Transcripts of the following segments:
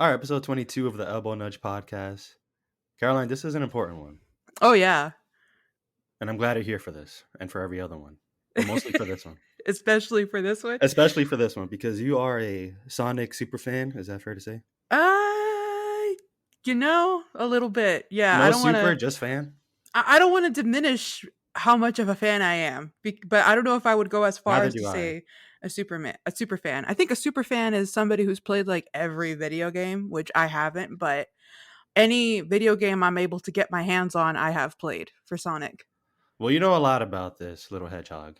All right, episode 22 of the Elbow Nudge podcast. Caroline, this is an important one, Oh yeah. and I'm glad you're here for this and for every other one, but mostly for this one. Especially for this one. Especially for this one because you are a Sonic super fan. Is that fair to say? Uh a little bit. Yeah, I No don't want super, to just fan? I don't want to diminish how much of a fan I am. But I don't know if I would go as far Neither as to do I. say a super fan. I think a super fan is somebody who's played like every video game, which I haven't, but any video game I'm able to get my hands on, I have played for Sonic. Well, you know a lot about this little hedgehog.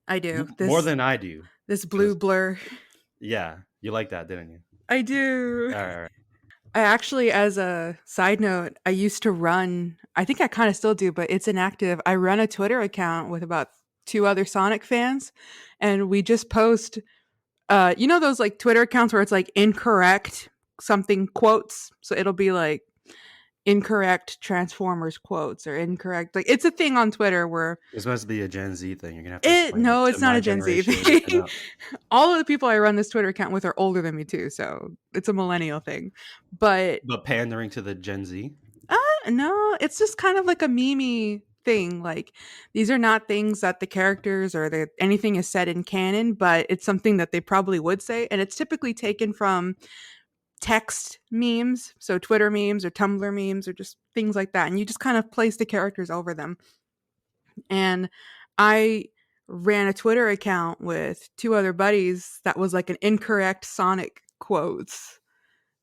I do. More This than I do. this blue Because, blur. yeah, you like that, didn't you? I do. All right, all right. I actually, as a side note, I used to run, I think I kind of still do, but it's inactive. I run a Twitter account with about two other Sonic fans, and we just post, those like Twitter accounts where it's like incorrect something quotes. So it'll be like incorrect Transformers quotes or incorrect. Like it's a thing on Twitter where This must be a Gen Z thing. You're going to have to explain it no, to it's not my a Gen Z generation to thing. know. All of the people I run this Twitter account with are older than me too, so it's a millennial thing. But But pandering to the Gen Z? no, it's just kind of like a meme thing. Like these are not things that the characters or anything is said in canon, but it's something that they probably would say, and it's typically taken from text memes, so Twitter memes or Tumblr memes or just things like that, and you just kind of place the characters over them. And I ran a Twitter account with two other buddies that was like an incorrect Sonic quotes,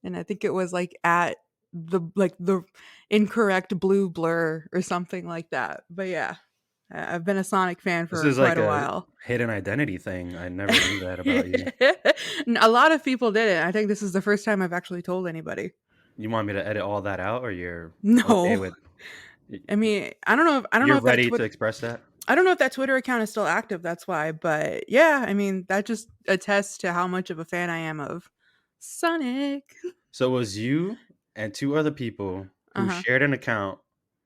and I think it was like at the incorrect blue blur or something like that. But yeah, I've been a Sonic fan This for is quite like a a while. hidden identity thing. I never knew that about you. A lot of people did it. I think this is the first time I've actually told anybody. You want me to edit all that out, or you're okay No, with? I mean, I don't know. I don't know You're if that ready to express that. I don't know if that Twitter account is still active. That's why. But yeah, I mean, that just attests to how much of a fan I am of Sonic. So it was you and two other people Uh who huh. shared an account,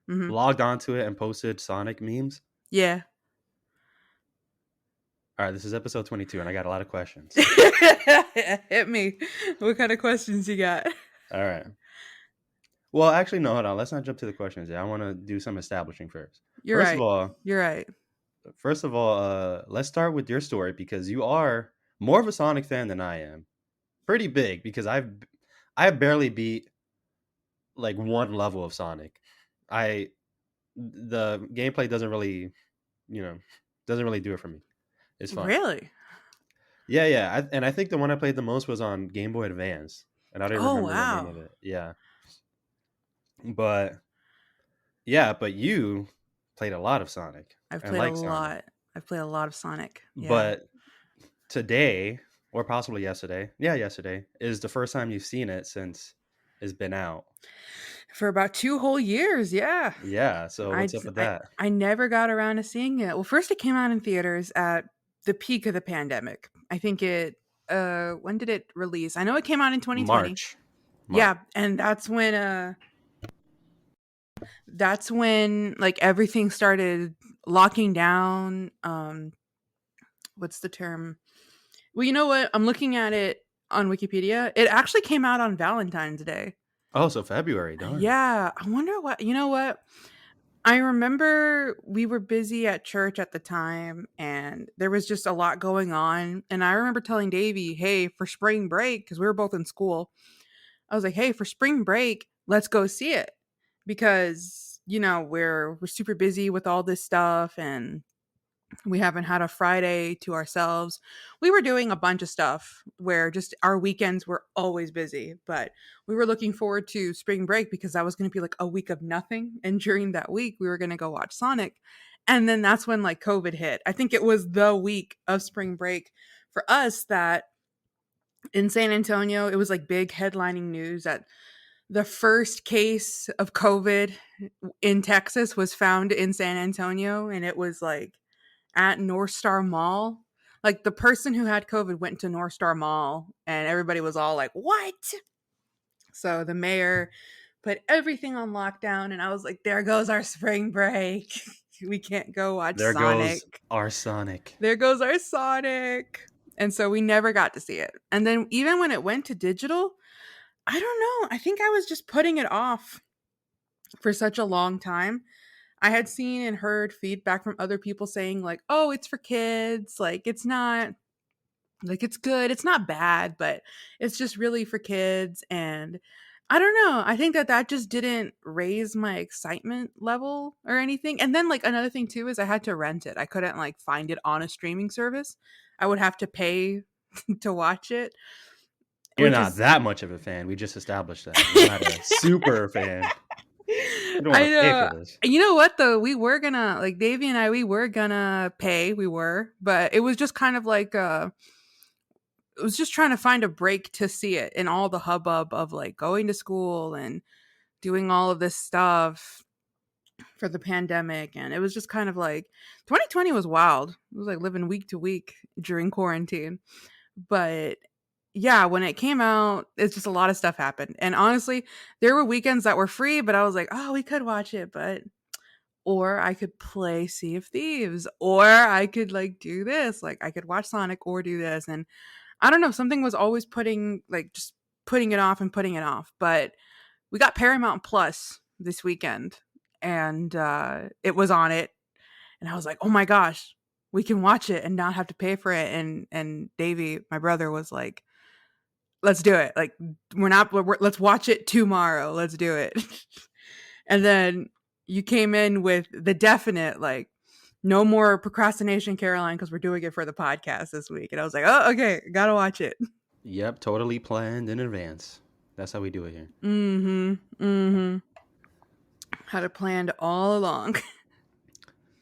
Hmm. logged onto it, and posted Sonic memes. Yeah. All right, this is episode 22, and I got a lot of questions. Hit me. What kind of questions you got? All right. Well, actually, no, hold on. Let's not jump to the questions yet. I want to do some establishing first. You're First of right. all, You're right. let's start with your story because you are more of a Sonic fan than I am. Pretty big because I've barely beat like one level of Sonic. The gameplay doesn't really, doesn't really do it for me. It's fun. Really? Yeah, yeah. And I think the one I played the most was on Game Boy Advance, and I don't Oh remember the name wow. of it. Yeah, but yeah, but you played a lot of Sonic I've and played a like Sonic. lot. I've played a lot of Sonic. Yeah. But today, or possibly yesterday is the first time you've seen it since it's been out. For about 2 whole years, yeah. Yeah. So I what's up j with that? I never got around to seeing it. Well, first it came out in theaters at the peak of the pandemic. I think when did it release? I know it came out in 2020. March. Yeah, and that's when like everything started locking down. What's the term? Well, you know what? I'm looking at it on Wikipedia. It actually came out on Valentine's Day. Oh, so February, darn. Yeah, I wonder what. You know what? I remember we were busy at church at the time and there was just a lot going on. And I remember telling Davey, hey, for spring break, because we were both in school, I was like, hey, for spring break, let's go see it. Because, we're super busy with all this stuff and we haven't had a Friday to ourselves. We were doing a bunch of stuff where just our weekends were always busy, but we were looking forward to spring break because that was going to be like a week of nothing. And during that week, we were going to go watch Sonic. And then that's when like COVID hit. I think it was the week of spring break for us that in San Antonio, it was like big headlining news that the first case of COVID in Texas was found in San Antonio. And it was like, at North Star Mall. Like the person who had COVID went to North Star Mall and everybody was all like, what? So the mayor put everything on lockdown and I was like, there goes our spring break. We can't go watch There goes Sonic. our Sonic. There goes our Sonic. And so we never got to see it. And then even when it went to digital, I don't know. I think I was just putting it off for such a long time. I had seen and heard feedback from other people saying like, "Oh, it's for kids. Like it's not like it's good. It's not bad, but it's just really for kids." And I don't know. I think that that just didn't raise my excitement level or anything. And then like another thing too is I had to rent it. I couldn't like find it on a streaming service. I would have to pay to watch it, You're which not is that much of a fan. We just established that. You're not a super fan. You don't I want to pay know. for this. You know what though? We were gonna like Davey and I. We were gonna pay. We were, but it was just kind of like it was just trying to find a break to see it in all the hubbub of like going to school and doing all of this stuff for the pandemic. And it was just kind of like 2020 was wild. It was like living week to week during quarantine. But yeah, when it came out, it's just a lot of stuff happened. And honestly, there were weekends that were free, but I was like, oh, we could watch it, but or I could play Sea of Thieves, or I could like do this, like I could watch Sonic or do this. And I don't know, something was always putting like just putting it off and putting it off. But we got Paramount Plus this weekend and it was on it. And I was like, oh my gosh, we can watch it and not have to pay for it. And Davey, my brother, was like, let's do it. Like let's watch it tomorrow. Let's do it. And then you came in with the definite like no more procrastination, Caroline, because we're doing it for the podcast this week. And I was like, oh, okay, gotta watch it. Yep, totally planned in advance. That's how we do it here. Mm-hmm. Mm-hmm. Had it planned all along.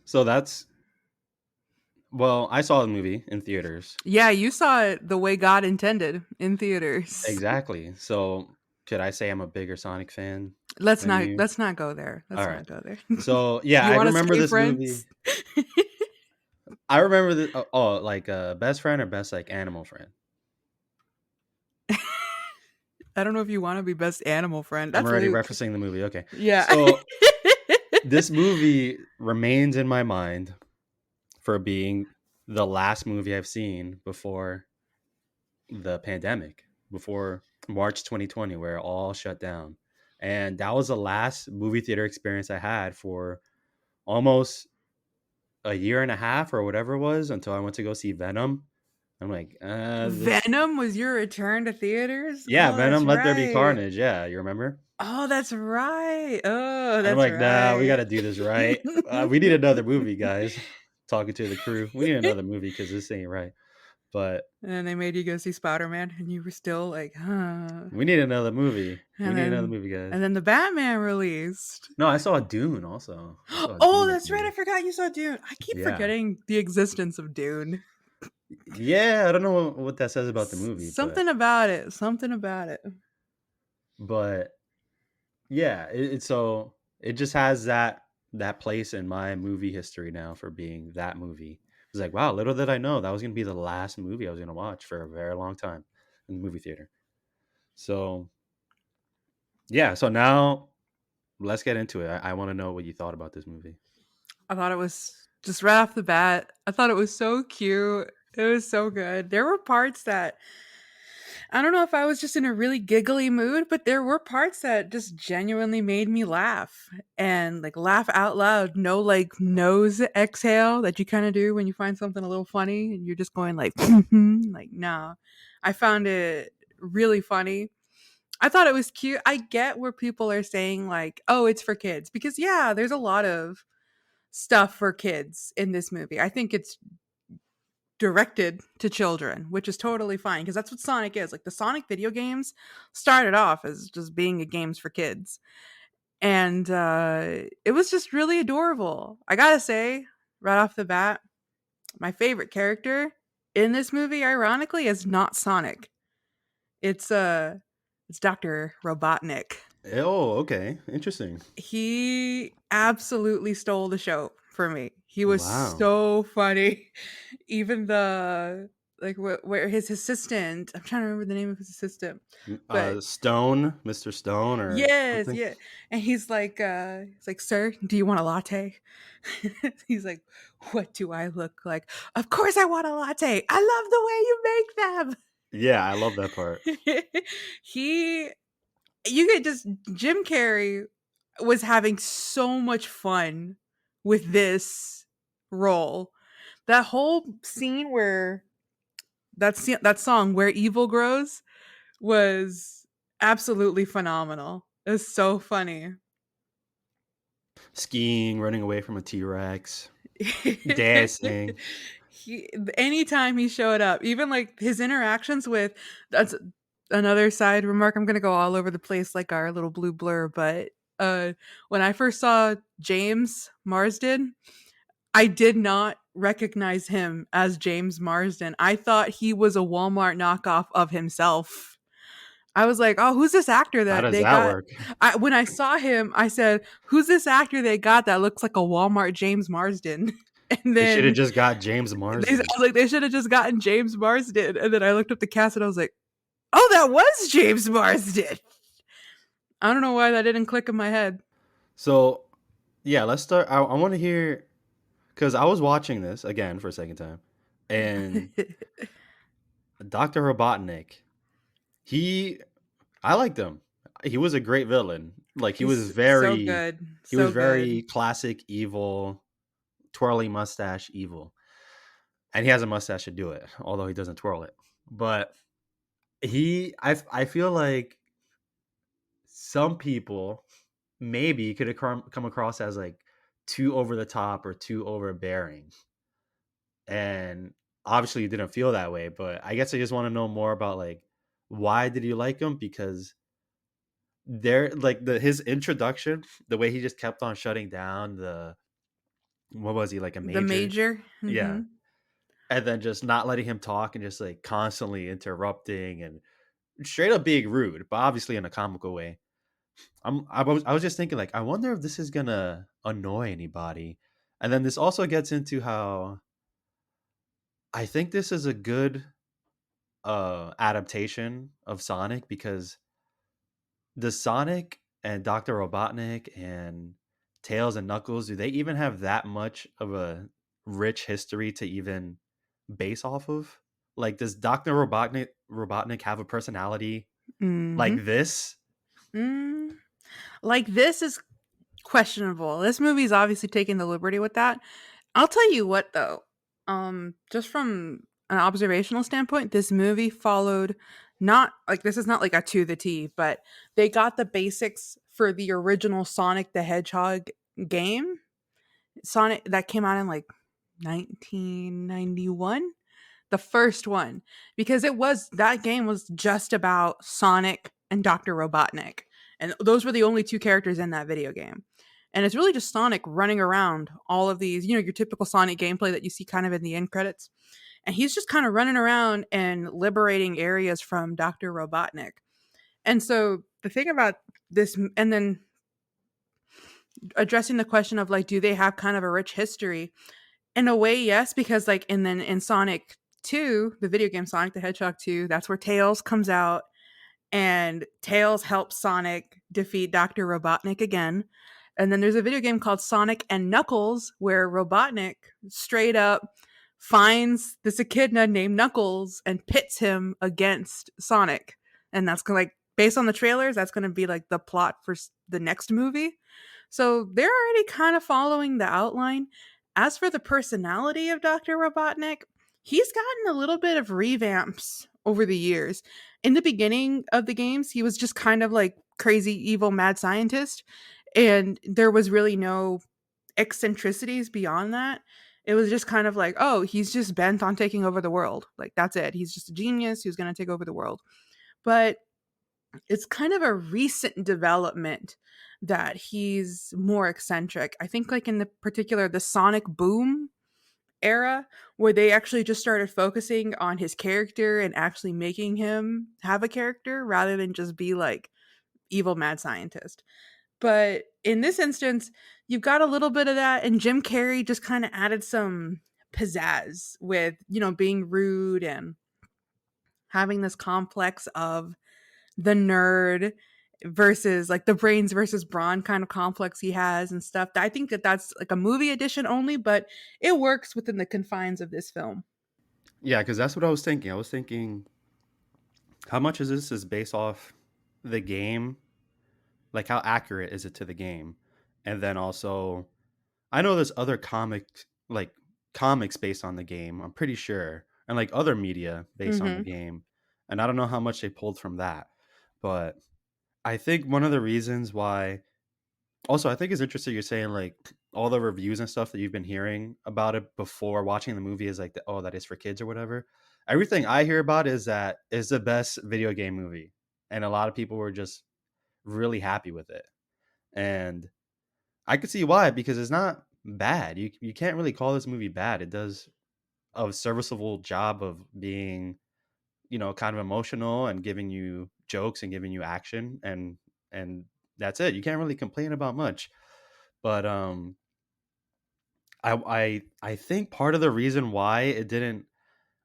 So that's well, I saw the movie in theaters. Yeah, you saw it the way God intended in theaters. Exactly. So could I say I'm a bigger Sonic fan Let's than not you? let's not go there. All Let's right. not go there. So yeah, You I want to remember stay this movie. friends? I remember the like best friend or best like animal friend. I don't know if you want to be best animal friend. I'm That's already Luke. referencing the movie. Okay. Yeah. So this movie remains in my mind for being the last movie I've seen before the pandemic, before March 2020, where it all shut down. And that was the last movie theater experience I had for almost a year and a half or whatever it was until I went to go see Venom. I'm like, this, Venom was your return to theaters? yeah, Oh, that's Venom, Let There Be right. Carnage. Yeah, you remember? Oh, that's right. Oh, And I'm that's like, nah, we got right. to do this right. We need another movie, guys. Talking to the crew, we need another movie because this ain't right. But And then they made you go see Spider-Man and you were still like, huh. we need another movie. We And need another then movie, guys. and then the Batman released. No, I saw Dune also. I saw Oh, Dune at that's right. I theaters. forgot you saw Dune. I keep Yeah. forgetting the existence of Dune. Yeah, I don't know what that says about the movie, Something about it. Something about it. but yeah, so it just has that place in my movie history now for being that movie. It's like, wow, little did I know that was gonna be the last movie I was gonna watch for a very long time in the movie theater. So yeah, so now let's get into it. I want to know what you thought about this movie. I thought it was just right off the bat. I thought it was so cute. It was so good. There were parts that I don't know if I was just in a really giggly mood, but there were parts that just genuinely made me laugh and like laugh out loud. No like nose exhale that you kind of do when you find something a little funny and you're just going like, like, no. I found it really funny. I thought it was cute. I get where people are saying like, "Oh, it's for kids." Because yeah, there's a lot of stuff for kids in this movie. I think it's directed to children, which is totally fine because that's what Sonic is. Like the Sonic video games started off as just being a games for kids. And it was just really adorable. I got to say, right off the bat, my favorite character in this movie ironically is not Sonic. It's Dr. Robotnik. Oh, okay, interesting. He absolutely stole the show for me. He was Wow. so funny. Even the like where his assistant, I'm trying to remember the name of his assistant, but Stone, Mr. Stone, or yes, something. yeah. And he's like, "Sir, do you want a latte?" He's like, "What do I look like?" "Of course I want a latte. I love the way you make them." Yeah, I love that part. he you could just Jim Carrey was having so much fun with this role. That whole scene where that song "Where Evil Grows" was absolutely phenomenal. It was so funny. Skiing, running away from a T-Rex, dancing. Anytime he showed up, even like his interactions with that's another side remark. I'm gonna go all over the place like our little blue blur, but when I first saw James Marsden, I did not recognize him as James Marsden. I thought he was a Walmart knockoff of himself. I was like, "Oh, who's this actor How that does they that got?" work? When I saw him, I said, "Who's this actor they got that looks like a Walmart James Marsden?" And They should have then just got James I Marsden. was like, "They should have just gotten James Marsden." And then I looked up the cast and I was like, "Oh, that was James Marsden." I don't know why that didn't click in my head. So yeah, let's start. I want to hear because I was watching this again for a second time, and Doctor Robotnik. He, I liked him. He was a great villain. Like He's so he was so very good. classic evil, twirly mustache evil, and he has a mustache to do it, although he doesn't twirl it. But I feel like some people maybe could have come across as like too over the top or too overbearing, and obviously you didn't feel that way. But I guess I just want to know more about like why did you like him? Because there, like his introduction, the way he just kept on shutting down the what was he like a The major? Major. Yeah, Mhm. and then just not letting him talk and just like constantly interrupting and straight up being rude, but obviously in a comical way. I was just thinking like I wonder if this is gonna annoy anybody. And then this also gets into how I think this is a good adaptation of Sonic because does Sonic and Dr. Robotnik and Tails and Knuckles, do they even have that much of a rich history to even base off of? Like does Dr. Robotnik have a personality like Mhm. this? Mm. Like this is questionable. This movie's obviously taking the liberty with that. I'll tell you what though. Just from an observational standpoint, this movie followed not like this is not like a to the T, but they got the basics for the original Sonic the Hedgehog game. Sonic that came out in like 1991, the first one, because it was that game was just about Sonic and Dr. Robotnik. And those were the only two characters in that video game. And it's really just Sonic running around all of these, your typical Sonic gameplay that you see kind of in the end credits. And he's just kind of running around and liberating areas from Dr. Robotnik. And so the thing about this, and then addressing the question of like, do they have kind of a rich history? In a way, yes, because like, and then in Sonic 2, the video game Sonic the Hedgehog 2, that's where Tails comes out and Tails helps Sonic defeat Dr. Robotnik again. And then there's a video game called Sonic and Knuckles where Robotnik straight up finds this echidna named Knuckles and pits him against Sonic. And that's like based on the trailers, that's going to be like the plot for the next movie. So they're already kind of following the outline. As for the personality of Dr. Robotnik, he's gotten a little bit of revamps over the years. In the beginning of the games, he was just kind of like crazy, evil, mad scientist. And there was really no eccentricities beyond that. It was just kind of like, oh, he's just bent on taking over the world. Like, that's it. He's just a genius who's going to take over the world. But it's kind of a recent development that he's more eccentric. I think, like, in the particular, the Sonic Boom era where they actually just started focusing on his character and actually making him have a character rather than just be like evil mad scientist. But in this instance, you've got a little bit of that, and Jim Carrey just kind of added some pizzazz with, being rude and having this complex of the nerd versus like the brains versus brawn kind of complex he has and stuff. I think that that's like a movie edition only, but it works within the confines of this film. Yeah, because that's what I was thinking. I was thinking how much is this is based off the game Like how accurate is it to the game? And then also I know there's other like comics based on the game, I'm pretty sure, and like other media based on the Mhm. game. And I don't know how much they pulled from that. But I think one of the reasons why also I think it's interesting you're saying like all the reviews and stuff that you've been hearing about it before watching the movie is like oh that is for kids or whatever. Everything I hear about is that it's the best video game movie. And a lot of people were just really happy with it. And I could see why because it's not bad. You can't really call this movie bad. It does a serviceable job of being, kind of emotional and giving you jokes and giving you action and that's it. You can't really complain about much. But I think part of the reason why it didn't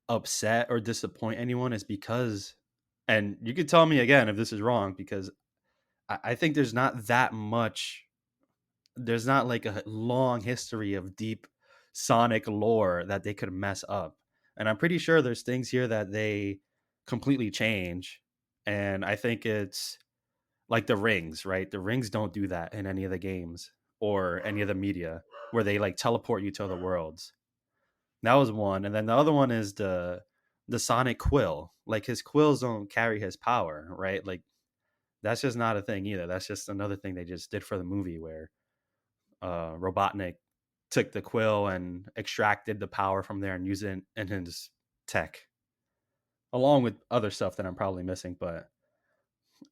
upset or disappoint anyone is because and you could tell me again if this is wrong because I think there's not like a long history of deep Sonic lore that they could mess up. And I'm pretty sure there's things here that they completely change. And I think it's like the rings, right? The rings don't do that in any of the games or any of the media where they like teleport you to other worlds. That was one. And then the other one is the Sonic quill. Like his quills don't carry his power, right? Like that's just not a thing either. That's just another thing they just did for the movie where Robotnik took the quill and extracted the power from there and used it in his tech, along with other stuff that I'm probably missing. But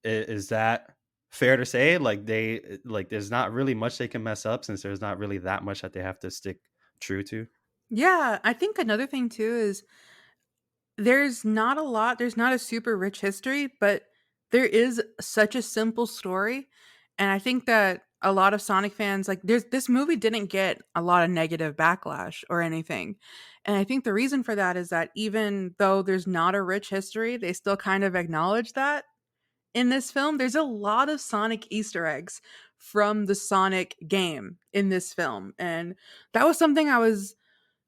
is that fair to say? Like there's not really much they can mess up since there's not really that much that they have to stick true to. Yeah, I think another thing too is there's not a super rich history, but there is such a simple story, and I think that a lot of Sonic fans like there's this movie didn't get a lot of negative backlash or anything. And I think the reason for that is that even though there's not a rich history, they still kind of acknowledge that in this film. There's a lot of Sonic Easter eggs from the Sonic game in this film, and that was something I was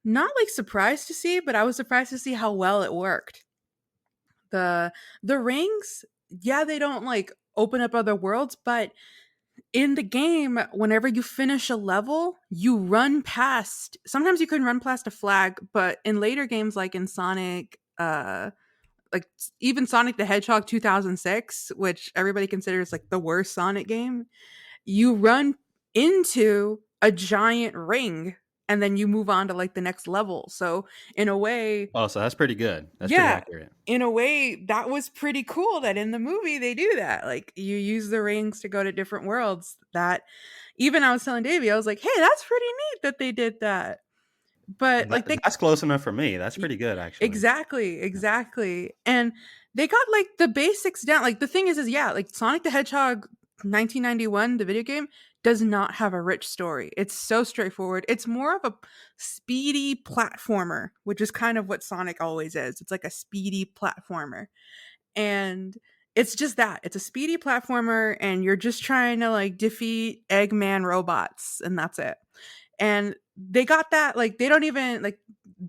not like surprised to see, but I was surprised to see how well it worked. The the rings, yeah, they don't like open up other worlds, but in the game, whenever you finish a level, you run past sometimes you can run past a flag, but in later games like in Sonic like even Sonic the Hedgehog 2006, which everybody considers like the worst Sonic game, you run into a giant ring and then you move on to like the next level. So in a way, Oh, so that's pretty good. That's pretty yeah, accurate. in a way that was pretty cool that in the movie they do that. Like you use the rings to go to different worlds. That even I was telling Davey, I was like, "Hey, that's pretty neat that they did that." But like That's close enough for me. That's Y pretty good, actually. exactly, Yeah. exactly, and they got, like, the basics down, like, the thing is yeah, like, Sonic the Hedgehog 1991, the video game, does not have a rich story. It's so straightforward. It's more of a speedy platformer, which is kind of what Sonic always is. It's like a speedy platformer, and it's just that. It's a speedy platformer, and you're just trying to, like, defeat Eggman robots, and that's it. And they got that, like, they don't even like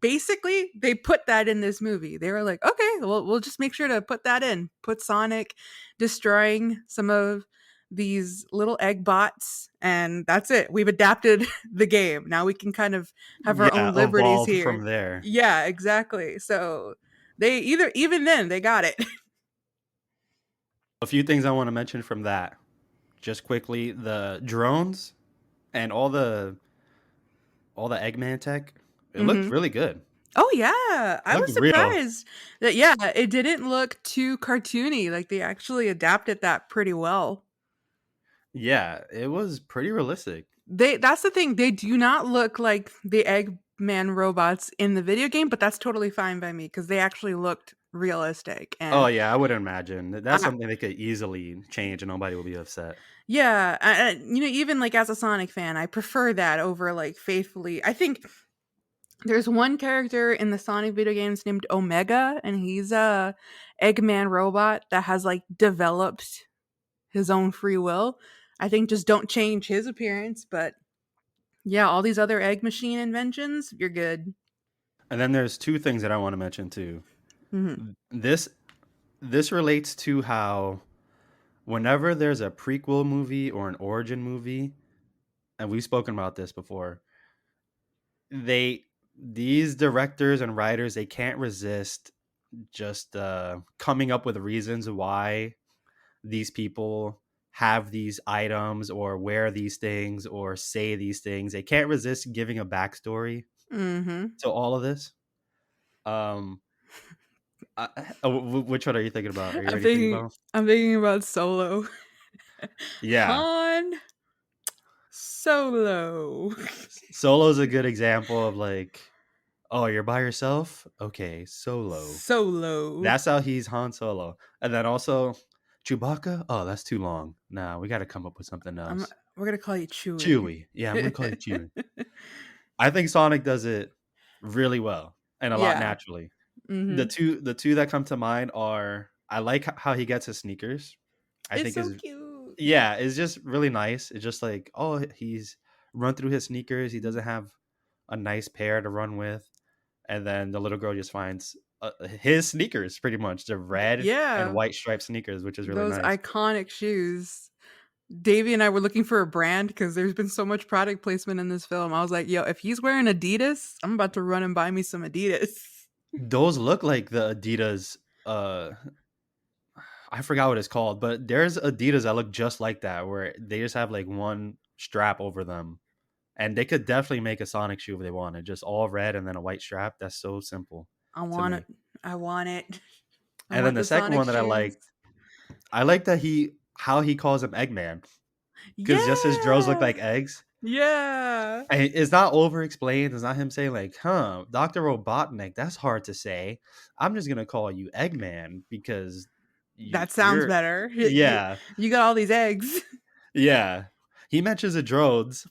basically they put that in this movie. They were like, "Okay, well we'll just make sure to put that in. Put Sonic destroying some of these little egg bots and that's it. We've adapted the game. Now we can kind of have our Yeah, own liberties evolved here." from there. Yeah, exactly. So they either even then they got it. A few things I want to mention from that. Just quickly, the drones and all the Eggman tech, it looked Mhm. really good. Oh yeah, It I looked was real. surprised that yeah, it didn't look too cartoony. Like they actually adapted that pretty well. Yeah, it was pretty realistic. They that's the thing. They do not look like the Eggman robots in the video game, but that's totally fine by me because they actually looked realistic. Oh And yeah, I would imagine that's I, something they could easily change and nobody will be upset. yeah, even like as a Sonic fan, I prefer that over like faithfully. I think there's one character in the Sonic video games named Omega, and he's a Eggman robot that has like developed his own free will. I think just don't change his appearance, but yeah, all these other egg machine inventions, you're good. And then there's two things that I want to mention too. Mhm. This this relates to how whenever there's a prequel movie or an origin movie, and we've spoken about this before, they these directors and writers, they can't resist just coming up with reasons why these people have these items or wear these things or say these things. They can't resist giving a backstory Mhm. to all of this. Um, which one are you thinking about? Are you I'm ready to think thinking about? I'm thinking about Solo. Yeah, Han Solo. Solo's a good example of like, oh, you're by yourself? Okay, Solo. Solo. That's how he's Han Solo. And then also Chewbacca? Oh, that's too long. Nah, we got to come up with something I'm else. we're gonna call you Chewie. Chewie. Yeah, I'm going to call you Chewie. I think Sonic does it really well and a lot Yeah. naturally. The Mhm. two that come to mind are, I like how he gets his sneakers. I It's think so is cute. yeah, it's just really nice. It's just like, oh, he's run through his sneakers. He doesn't have a nice pair to run with, and then the little girl just finds his sneakers, pretty much the red and Yeah. white striped sneakers, which is really Those nice. iconic shoes. Davey and I were looking for a brand because there's been so much product placement in this film. I was like, yo, if he's wearing Adidas, I'm about to run and buy me some Adidas. Those look like the Adidas. I forgot what it's called, but there's Adidas that look just like that, where they just have like one strap over them, and they could definitely make a Sonic shoe if they wanted, just all red and then a white strap. That's so simple I to want it. me. I want it. I And then want the the second Sonic one that shoes. I like that how he calls him Eggman, because just his drills look Yeah. like eggs. Yeah. And it's not over explained. It's not him saying like, "Huh, Doctor Robotnik." That's hard to say. I'm just gonna call you Eggman because That sounds you're better. yeah, You got all these eggs. yeah. He mentions a drones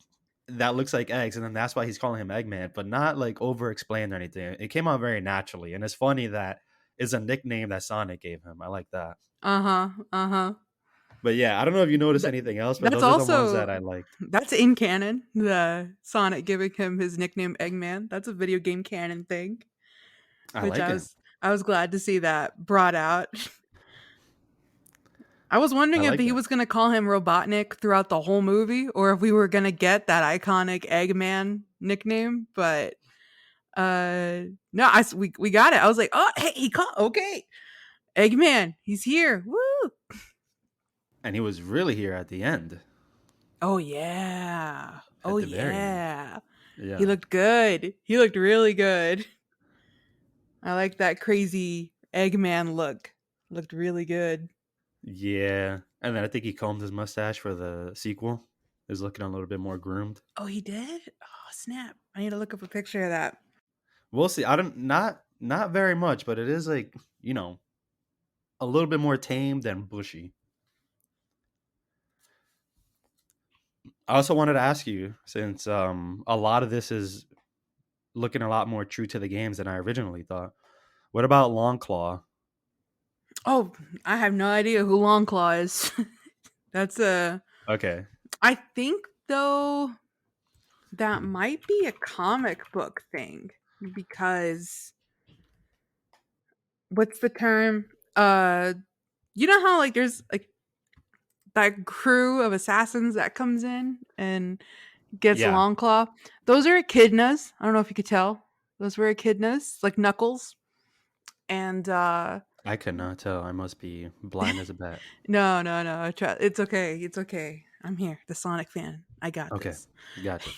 that looks like eggs, and then that's why he's calling him Eggman, but not like over explained or anything. It came out very naturally, and it's funny that is a nickname that Sonic gave him. I like that. Uh-huh. Uh-huh. But yeah, I don't know if you noticed Th- anything else, but that's those are the ones that also I liked. that's in canon. The Sonic giving him his nickname Eggman. That's a video game canon thing, I which like it. I was glad to see that brought out. I was I wondering if like he that. was going to call him Robotnik throughout the whole movie or if we were going to get that iconic Eggman nickname, but no, we got it. I was like, "Oh, hey, he called okay. Eggman, he's here. Woo!" And he was really here at the end, Oh yeah. Oh at the very end. yeah. He Yeah. looked good. He looked really good. I like that crazy Eggman look. Looked really good. Yeah. And then I think he combed his mustache for the sequel. Is looking a little bit more groomed. Oh, he did? Oh, snap. I need to look up a picture of that. We'll see. I don't not very much, but it is like, a little bit more tame than bushy. I also wanted to ask you, since a lot of this is looking a lot more true to the games than I originally thought. What about Longclaw? Oh, I have no idea who Longclaw is. That's a Okay. I think though that might be a comic book thing because what's the term? You know how like there's like that crew of assassins that comes in and gets Yeah, Longclaw. Those are echidnas. I don't know if you could tell. Those were echidnas, like Knuckles. And I could not tell. I must be blind as a bat. no, no, no. It's okay. It's okay. I'm here, the Sonic fan. I got Okay, this. gotcha.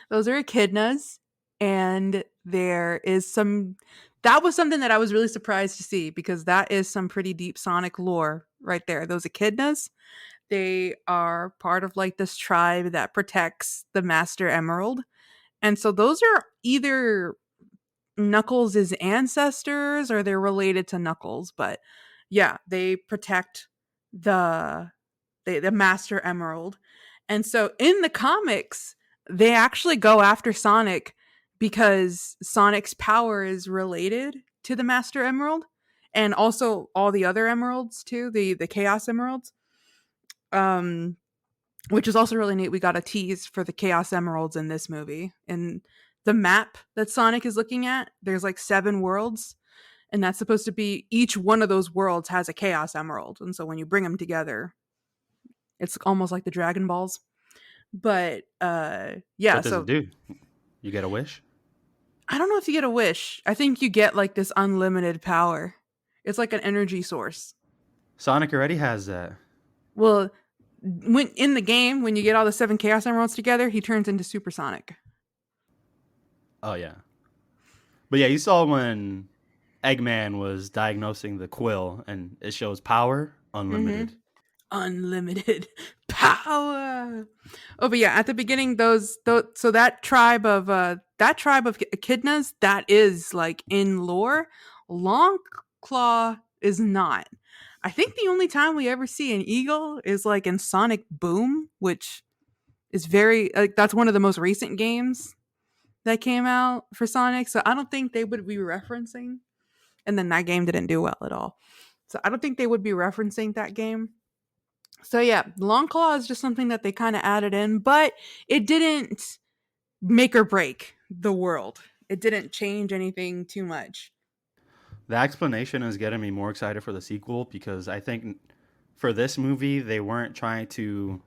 Those are echidnas, and there is some. That was something that I was really surprised to see because that is some pretty deep Sonic lore right there. Those echidnas, they are part of like this tribe that protects the Master Emerald, and so those are either Knuckles' ancestors or they're related to Knuckles, but yeah, they protect the the Master Emerald. And so in the comics, they actually go after Sonic because Sonic's power is related to the Master Emerald and also all the other emeralds too, the Chaos Emeralds. Um which is also really neat. We got a tease for the Chaos Emeralds in this movie. In the map that Sonic is looking at, there's like 7 worlds. and that's supposed to be each one of those worlds has a Chaos Emerald, and so when you bring them together, it's almost like the Dragon Balls. But yeah, What does it so do? You get a wish? I don't know if you get a wish. I think you get like this unlimited power. It's like an energy source. Sonic already has that. Well, when in the game, when you get all the seven Chaos Emeralds together, he turns into Supersonic. Oh yeah. But yeah, you saw when Eggman was diagnosing the quill and it shows power Mm-hmm. unlimited. Unlimited power. Oh, but yeah, at the beginning, those so that tribe of echidnas that is like in lore, Longclaw is not. I think the only time we ever see an eagle is like in Sonic Boom, which is very like that's one of the most recent games that came out for Sonic. So I don't think they would be referencing. And then that game didn't do well at all. So I don't think they would be referencing that game. So yeah, long claw is just something that they kind of added in, but it didn't make or break the world. It didn't change anything too much. The explanation is getting me more excited for the sequel because I think for this movie they weren't trying to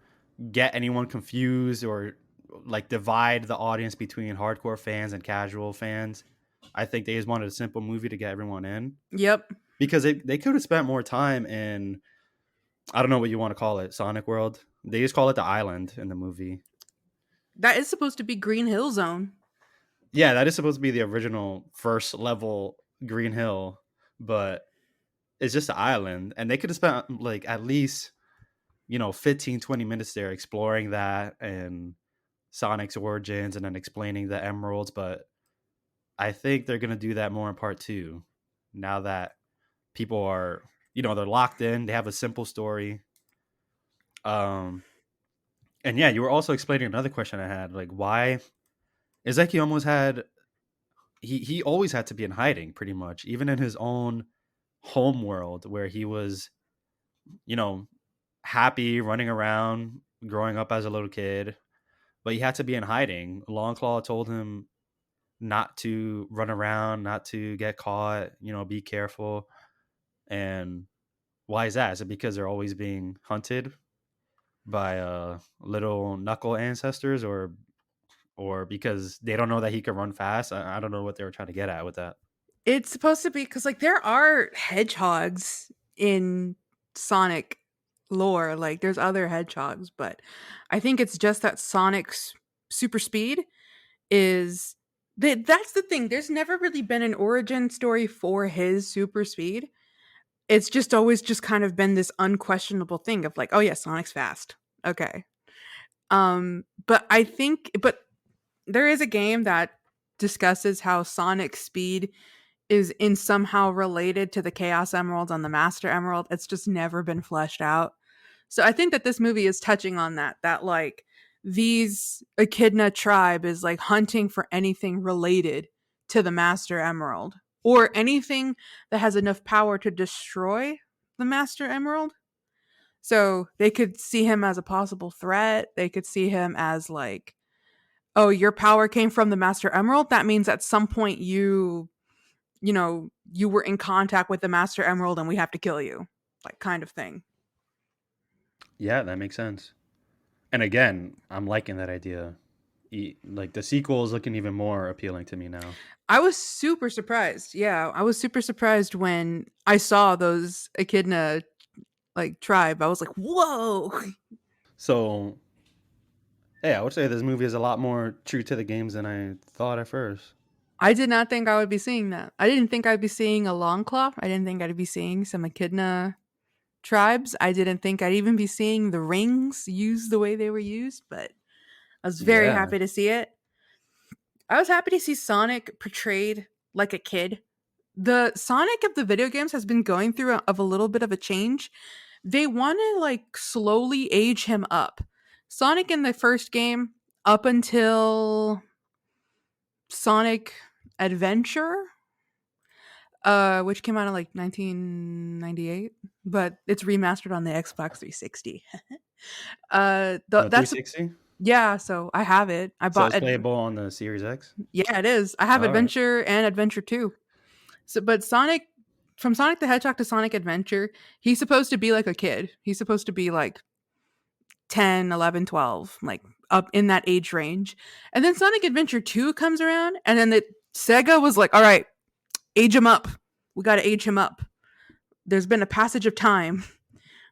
get anyone confused or like divide the audience between hardcore fans and casual fans. I think they just wanted a simple movie to get everyone in Yep. because they could have spent more time in, I don't know what you want to call it, Sonic World. They just call it the island in the movie. That is supposed to be Green Hill Zone. Yeah, that is supposed to be the original first level Green Hill, but it's just an island. And they could have spent like at least, 15, 20 minutes there exploring that and Sonic's origins and then explaining the emeralds. But I think they're going to do that more in part two now that people are, they're locked in. They have a simple story. Um, and yeah, you were also explaining another question I had, like why Ezeki almost had he always had to be in hiding pretty much, even in his own home world where he was, you know, happy running around growing up as a little kid, but he had to be in hiding. Longclaw told him not to run around, not to get caught, be careful. And why is that? Is it because they're always being hunted by little knuckle ancestors or because they don't know that he can run fast? I don't know what they were trying to get at with that. It's supposed to be because like there are hedgehogs in Sonic lore. Like there's other hedgehogs, but I think it's just that Sonic's super speed is that's the thing. There's never really been an origin story for his super speed. It's just always just kind of been this unquestionable thing of like, oh yeah, Sonic's fast. Okay. But there is a game that discusses how Sonic's speed is in somehow related to the Chaos Emerald on the Master Emerald. It's just never been fleshed out. So I think that this movie is touching on that like these Echidna tribe is like hunting for anything related to the Master Emerald or anything that has enough power to destroy the Master Emerald. So they could see him as a possible threat. They could see him as like, oh, your power came from the Master Emerald. That means at some point you were in contact with the Master Emerald and we have to kill you. Like kind of thing. Yeah, that makes sense. And again, I'm liking that idea. Like the sequel is looking even more appealing to me now. I was super surprised. Yeah, I was super surprised when I saw those Echidna like tribe. I was like, "Whoa!" So, yeah, I would say this movie is a lot more true to the games than I thought at first. I did not think I would be seeing that. I didn't think I'd be seeing a Longclaw. I didn't think I'd be seeing some Echidna tribes. I didn't think I'd even be seeing the rings used the way they were used, but I was very Yeah, happy to see it. I was happy to see Sonic portrayed like a kid. The Sonic of the video games has been going through a little bit of a change. They want to like slowly age him up. Sonic in the first game up until Sonic Adventure, which came out in like 1998, but it's remastered on the Xbox 360. on the That's 360. yeah. So I have it. I So bought it's it. playable on the Series X. Yeah, it is. I have All right. Adventure and Adventure 2. So, but Sonic from Sonic the Hedgehog to Sonic Adventure, he's supposed to be like a kid. He's supposed to be like 10, 11, 12, like up in that age range. And then Sonic Adventure 2 comes around, and then Sega was like, all right, age him up. We got to age him up. There's been a passage of time.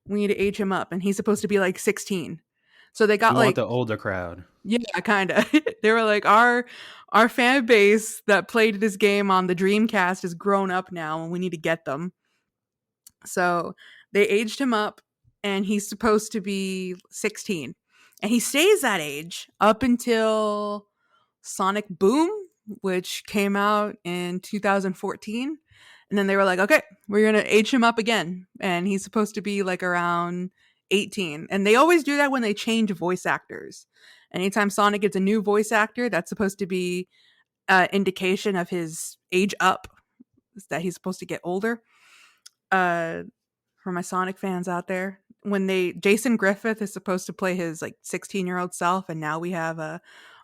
We need to age him up. And he's supposed to be like 16. So they We got want like, the older crowd. yeah, kind of. They were like, our fan base that played this game on the Dreamcast is grown up now, and we need to get them. So they aged him up, and he's supposed to be 16. And he stays that age up until Sonic Boom, which came out in 2014. And then they were like, okay, we're going to age him up again. And he's supposed to be like around 18. And they always do that when they change voice actors. Anytime Sonic gets a new voice actor, that's supposed to be an indication of his age up, that he's supposed to get older. Uh, for my Sonic fans out there, when Jason Griffith is supposed to play his like 16-year-old self, and now we have a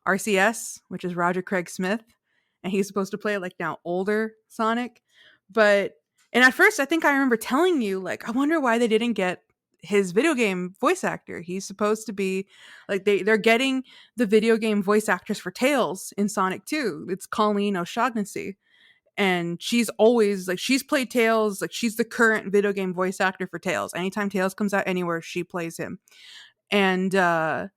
RCS, which is Roger Craig Smith, and he's supposed to play like now older Sonic. But and at first, I think I remember telling you like, I wonder why they didn't get his video game voice actor. He's supposed to be like they're getting the video game voice actress for Tails in Sonic 2. It's Colleen O'Shaughnessy, and she's always like, she's played Tails, like she's the current video game voice actor for Tails. Anytime Tails comes out anywhere, she plays him. And so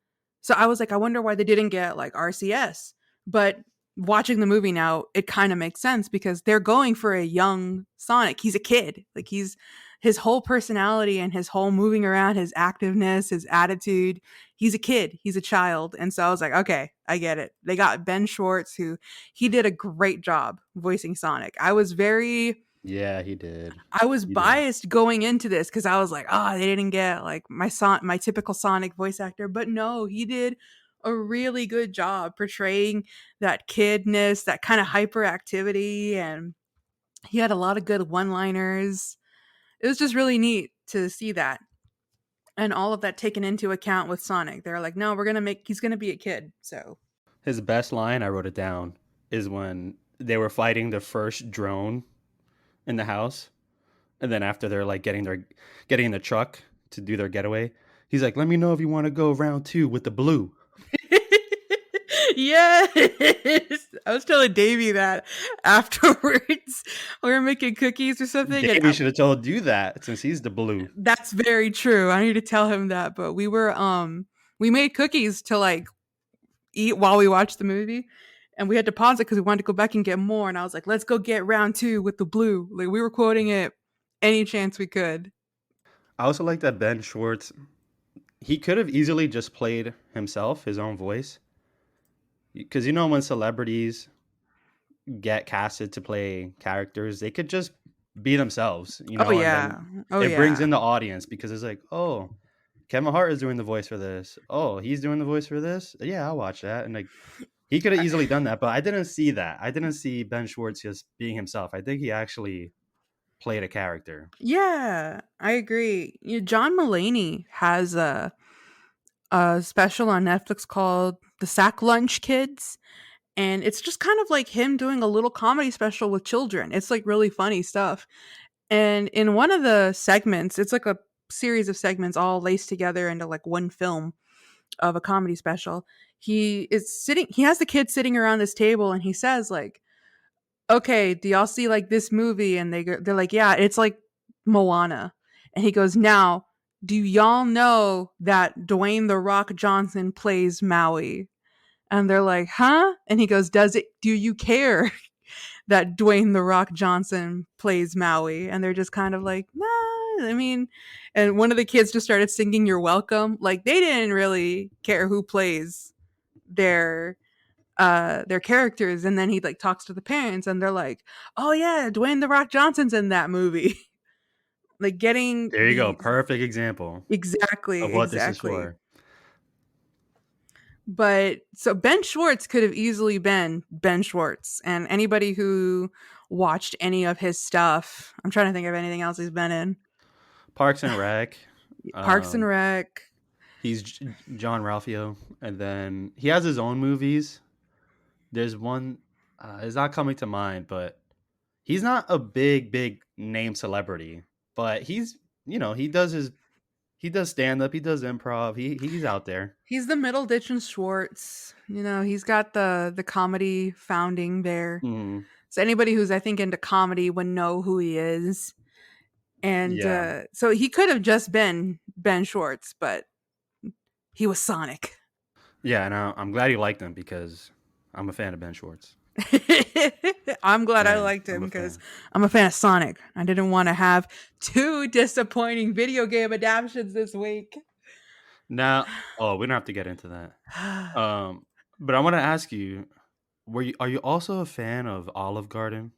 I was like, I wonder why they didn't get like RCS. But watching the movie now, it kind of makes sense because they're going for a young Sonic. He's a kid. Like his whole personality and his whole moving around, his activeness, his attitude. He's a kid. He's a child. And so I was like, okay, I get it. They got Ben Schwartz, who he did a great job voicing Sonic. Yeah, he did. I was He did. biased going into this because I was like, oh, they didn't get like my typical Sonic voice actor. But no, he did a really good job portraying that kidness, that kind of hyperactivity, and he had a lot of good one-liners. It was just really neat to see that. And all of that taken into account with Sonic. They're like, no, he's gonna be a kid. So His best line, I wrote it down, is when they were fighting the first drone in the house, and then after they're like getting in the truck to do their getaway, he's like, "Let me know if you want to go round two with the blue." yes, I was telling Davey that afterwards. We were making cookies or something, and Davey should have told you that since he's the blue. that's very true. I need to tell him that. But we made cookies to like eat while we watched the movie, and we had to pause it because we wanted to go back and get more. And I was like, let's go get round two with the blue. Like we were quoting it any chance we could. I also like that Ben Schwartz. He could have easily just played himself, his own voice, because you know when celebrities get casted to play characters, they could just be themselves, Oh and yeah. then Oh it brings yeah. in the audience because it's like, oh, Kevin Hart is doing the voice for this. Oh, he's doing the voice for this. Yeah, I'll watch that. And like, he could have easily done that, but I didn't see that. I didn't see Ben Schwartz just being himself. I think he actually played a character. Yeah, I agree. John Mulaney has a special on Netflix called The SAC Lunch Kids. And it's just kind of like him doing a little comedy special with children. It's like really funny stuff. And in one of the segments, it's like a series of segments all laced together into like one film of a comedy special. He has the kids sitting around this table, and he says like, okay, do y'all see like this movie? And they're like, yeah, it's like Moana. And he goes, now, do y'all know that Dwayne the Rock Johnson plays Maui? And they're like, huh? And he goes, do you care that Dwayne the Rock Johnson plays Maui? And they're just kind of like, nah, I mean, and one of the kids just started singing You're Welcome. Like they didn't really care who plays their their characters. And then he like talks to the parents, and they're like, oh yeah, Dwayne the Rock Johnson's in that movie. Like getting There you go. the Perfect example exactly, of what this is exactly. for. But so Ben Schwartz could have easily been Ben Schwartz, and anybody who watched any of his stuff, I'm trying to think of anything else he's been in. Parks and Rec. Parks and Um, Rec. he's John Ralphio, and then he has his own movies. There's one. It's not coming to mind, but He's not a big name celebrity, but he does stand up, he does improv, he's out there. He's the middle ditch and Schwartz. He's got the comedy founding there. Mhm. So anybody who's I think into comedy would know who he is. And Yeah. so he could have just been Ben Schwartz, but he was Sonic. Yeah, and I'm glad you liked him because I'm a fan of Ben Schwartz. I'm glad I Man, liked I'm him a because fan. I'm a fan of Sonic. I didn't want to have two disappointing video game adaptations this week. Now, oh, we don't have to get into that. Um, but I want to ask you, are you also a fan of Olive Garden?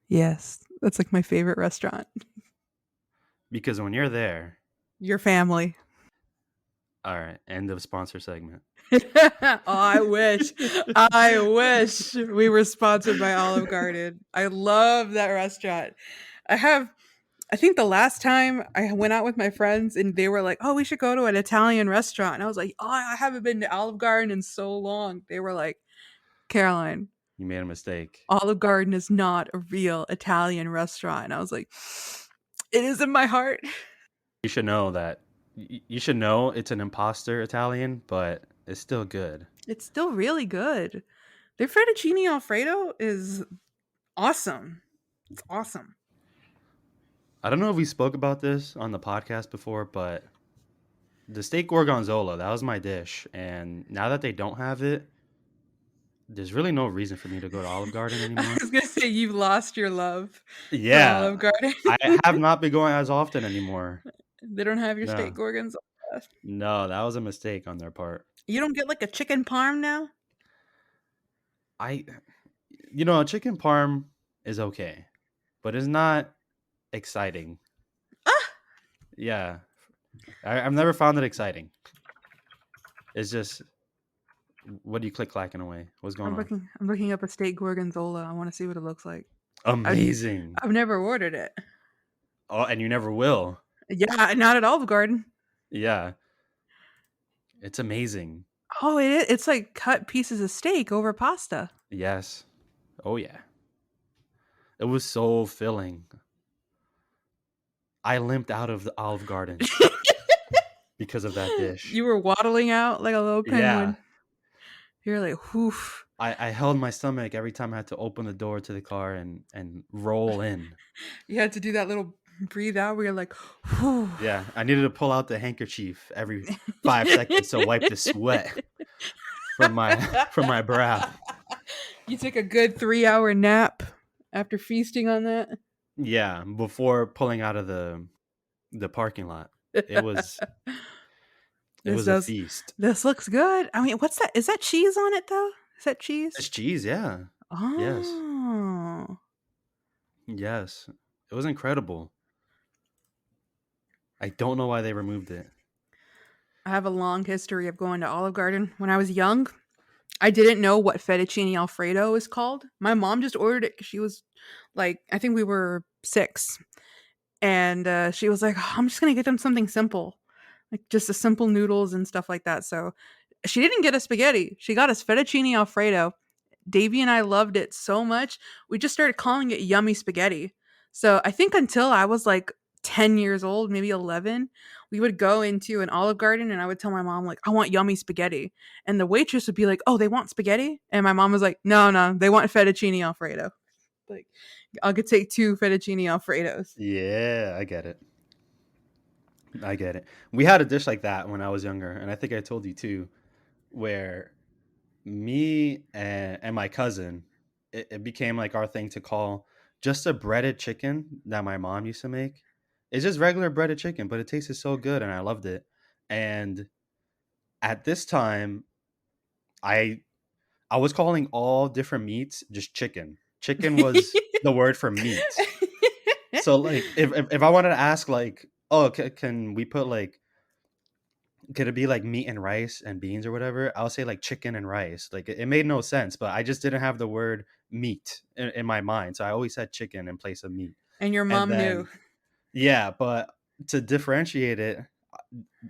Yes, that's like my favorite restaurant. Because when you're there, Your family. all right, end of sponsor segment. Oh, I wish. I wish we were sponsored by Olive Garden. I love that restaurant. I think the last time I went out with my friends and they were like, "Oh, we should go to an Italian restaurant." And I was like, "Oh, I haven't been to Olive Garden in so long." They were like, "Caroline, You made a mistake. Olive Garden is not a real Italian restaurant." And I was like, "It is in my heart." You should know that. You should know it's an imposter Italian, but it's still good. It's still really good. Their fettuccine alfredo is awesome. It's awesome. I don't know if we spoke about this on the podcast before, but the steak gorgonzola, that was my dish. And now that they don't have it, there's really no reason for me to go to Olive Garden I anymore. was gonna say you've lost your love for Olive Yeah, Garden. I have not been going as often anymore. They don't have your steak No, gorgonzola. no, that was a mistake on their part. You don't get like a chicken parm now? I, a chicken parm is okay, but it's not exciting. Ah! Yeah, I've never found it exciting. It's just, what do you click clacking away? What's going on? I'm looking up a steak gorgonzola. I want to see what it looks like. I Amazing. I've never ordered it. Oh, and you never will. Yeah, not at Olive Garden. Yeah, it's amazing. Oh, it's like cut pieces of steak over pasta. Yes. Oh yeah. It was so filling. I limped out of the Olive Garden because of that dish. You were waddling out like a little Yeah. penguin. You're like, whoof. I held my stomach every time I had to open the door to the car and roll in. You had to do that little breathe out where you're like, whew. Yeah, I needed to pull out the handkerchief every 5 seconds to wipe the sweat from my from my brow. You took a good 3-hour nap after feasting on that. Yeah, before pulling out of the parking lot. It was it This was a does feast. this looks good. I mean, what's that? Is that cheese on it though? Is that It's cheese? cheese, yeah. Yes. Oh. Yes. It was incredible. I don't know why they removed it. I have a long history of going to Olive Garden. When I was young, I didn't know what fettuccine alfredo is called. My mom just ordered it because she was like, I think we were 6. And she was like, "Oh, I'm just going to get them something simple, like just the simple noodles and stuff like that." So she didn't get us spaghetti. She got us fettuccine alfredo. Davey and I loved it so much, we just started calling it yummy spaghetti. So I think until I was like 10 years old, maybe 11, we would go into an Olive Garden and I would tell my mom, like, I want yummy spaghetti. And the waitress would be like, "Oh, they want spaghetti?" And my mom was like, "No, no, they want fettuccine Alfredo." Like, I could take 2 fettuccine Alfredos. Yeah, I get it. I get it. We had a dish like that when I was younger, and I think I told you too, where me and my cousin, it became like our thing to call just a breaded chicken that my mom used to make. It's just regular breaded chicken, but it tasted so good and I loved it. And at this time, I I was calling all different meats just chicken. Chicken was the word for meat. So like if I wanted to ask like, oh, can we put like, could it be like meat and rice and beans or whatever? I'll say like chicken and rice. Like it made no sense, but I just didn't have the word meat in my mind. So I always said chicken in place of meat. And your And mom knew. then yeah, but to differentiate it,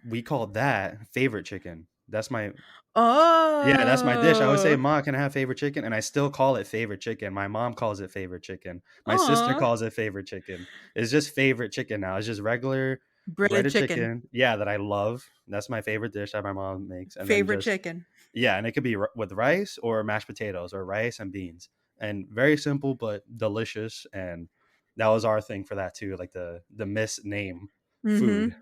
we called that favorite chicken. That's my Yeah, that's my dish. I would say, Oh. "Ma, can I have favorite chicken?" And I still call it favorite chicken. My mom calls it favorite chicken. My sister Aw. calls it favorite chicken. It's just favorite chicken now. It's just regular Breaded breaded chicken. chicken. Yeah, that I love. That's my favorite dish that my mom makes. And then Favorite just chicken. yeah, and it could be with rice or mashed potatoes or rice and beans. And very simple but delicious. And that was our thing for that too, like the misname food, Mhm.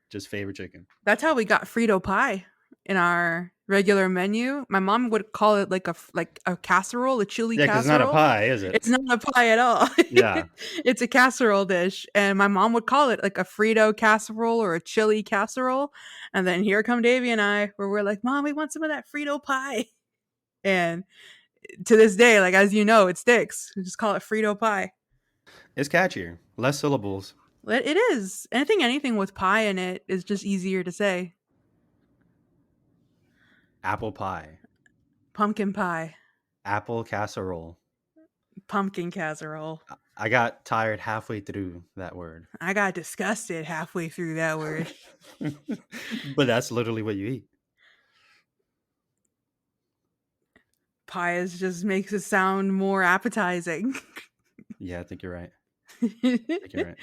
just favorite chicken. That's how we got Frito Pie in our regular menu. My mom would call it like a casserole, a chili Yeah, because it's not a casserole. pie, is it? It's not a pie at all. Yeah. It's a casserole dish, and my mom would call it like a Frito casserole or a chili casserole. And then here come Davy and I, where we're like, "Mom, we want some of that Frito pie." And to this day, like as you know, it sticks. We just call it Frito Pie. It's catchier. Less syllables. It is. I think anything with pie in it is just easier to say. Apple pie. Pumpkin pie, Apple casserole. pumpkin casserole. I got tired halfway through that word. I got disgusted halfway through that word. But that's literally what you eat. Pie is just makes it sound more appetizing. Yeah, I think you're right. I think you're right.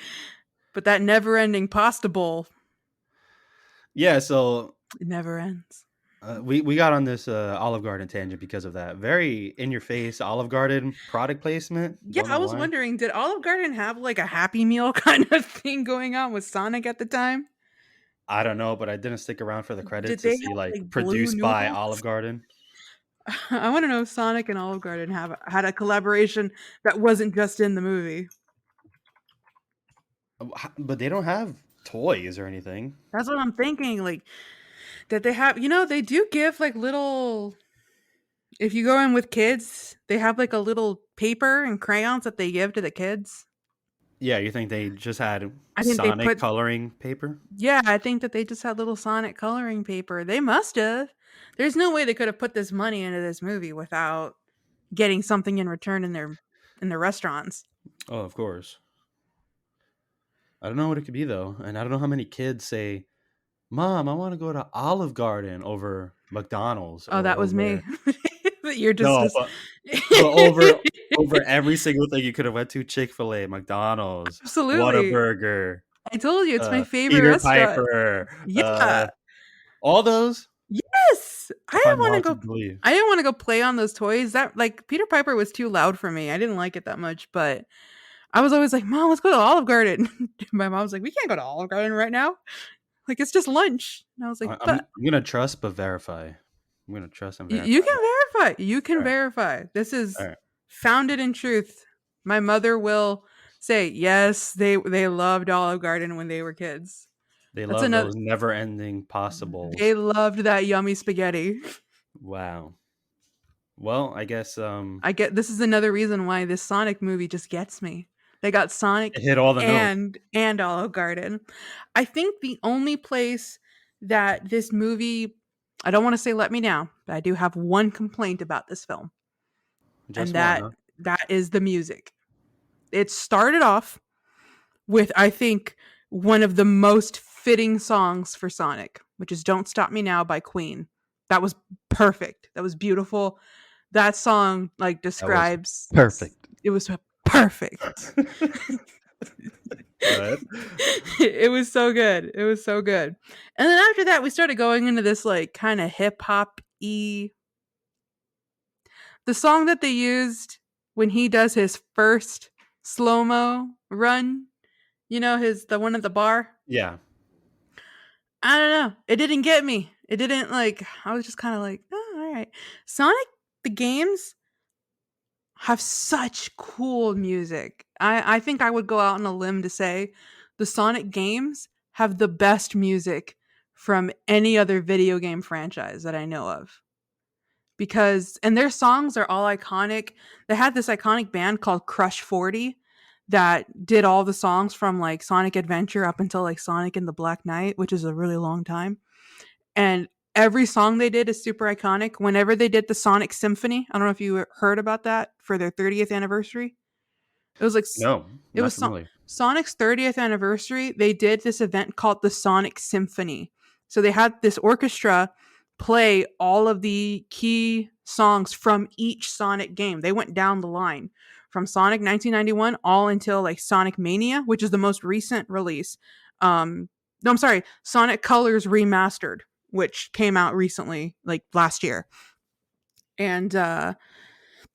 But that never-ending pasta bowl, Yeah, so it never ends. we got on this Olive Garden tangent because of that. Very in your face Olive Garden product placement. Yeah, Don't I know was why. wondering, did Olive Garden have like a Happy Meal kind of thing going on with Sonic at the time? I don't know, but I didn't stick around for the credits Did to they see have like like blue produced by noodles? Olive Garden. I want to know if Sonic and Olive Garden have had a collaboration that wasn't just in the movie. But they don't have toys or anything. That's what I'm thinking. Like, that they have, they do give like little. If you go in with kids, they have like a little paper and crayons that they give to the kids. Yeah, you think they just had I think they Sonic put, coloring paper? yeah, I think that they just had little Sonic coloring paper. They must have. There's no way they could have put this money into this movie without getting something in return in their restaurants. Oh, of course. I don't know what it could be though, and I don't know how many kids say, "Mom, I want to go to Olive Garden over McDonald's Oh, or that was me. over." You're just No, this. but over every single thing you could have went to: Chick-fil-A, McDonald's, Absolutely. Whataburger, I told you it's my favorite Peter restaurant. Piper, Yeah. all those. Yes. I find it hard to believe. I didn't wanna go play on those toys. That like, Peter Piper was too loud for me. I didn't like it that much, but I was always like, "Mom, let's go to Olive Garden." My mom was like, "We can't go to Olive Garden right now. Like, it's just lunch." And I was like, "But I'm gonna trust but verify. I'm gonna trust and you verify. can verify. You All can right, verify. This all is right. founded in truth." My mother will say, "Yes, they loved Olive Garden when they were kids." They That's love another. those never-ending possibles. They loved that yummy spaghetti. Wow. Well, I guess I get this is another reason why this Sonic movie just gets me. They got it Sonic hit all the notes. and Olive Garden. I think the only place that this movie, I don't want to say let me down, but I do have one complaint about this film, and Just one, huh? that is the music. It started off with, I think, one of the most fitting songs for Sonic, which is "Don't Stop Me Now" by Queen. That was perfect. That was beautiful. That song like That was describes, perfect. it was perfect. Go ahead. It was so good. It was so good. And then after that we started going into this like kind of hip hop y, the song that they used when he does his first slow-mo run, his the one at the bar. Yeah. I don't know. It didn't get me. It didn't like, I was just kind of like, "Oh, all right." Sonic the games have such cool music. I think I would go out on a limb to say the Sonic games have the best music from any other video game franchise that I know of. Because and their songs are all iconic. They had this iconic band called Crush 40 that did all the songs from like Sonic Adventure up until like Sonic and the Black Knight, which is a really long time. And every song they did is super iconic. Whenever they did the Sonic Symphony, I don't know if you heard about that for their 30th anniversary. It was like No, it not was familiar. Sonic's 30th anniversary. They did this event called the Sonic Symphony. So they had this orchestra play all of the key songs from each Sonic game. They went down the line from Sonic 1991 all until like Sonic Mania, which is the most recent release. No, I'm sorry, Sonic Colors Remastered, which came out recently, like last year. And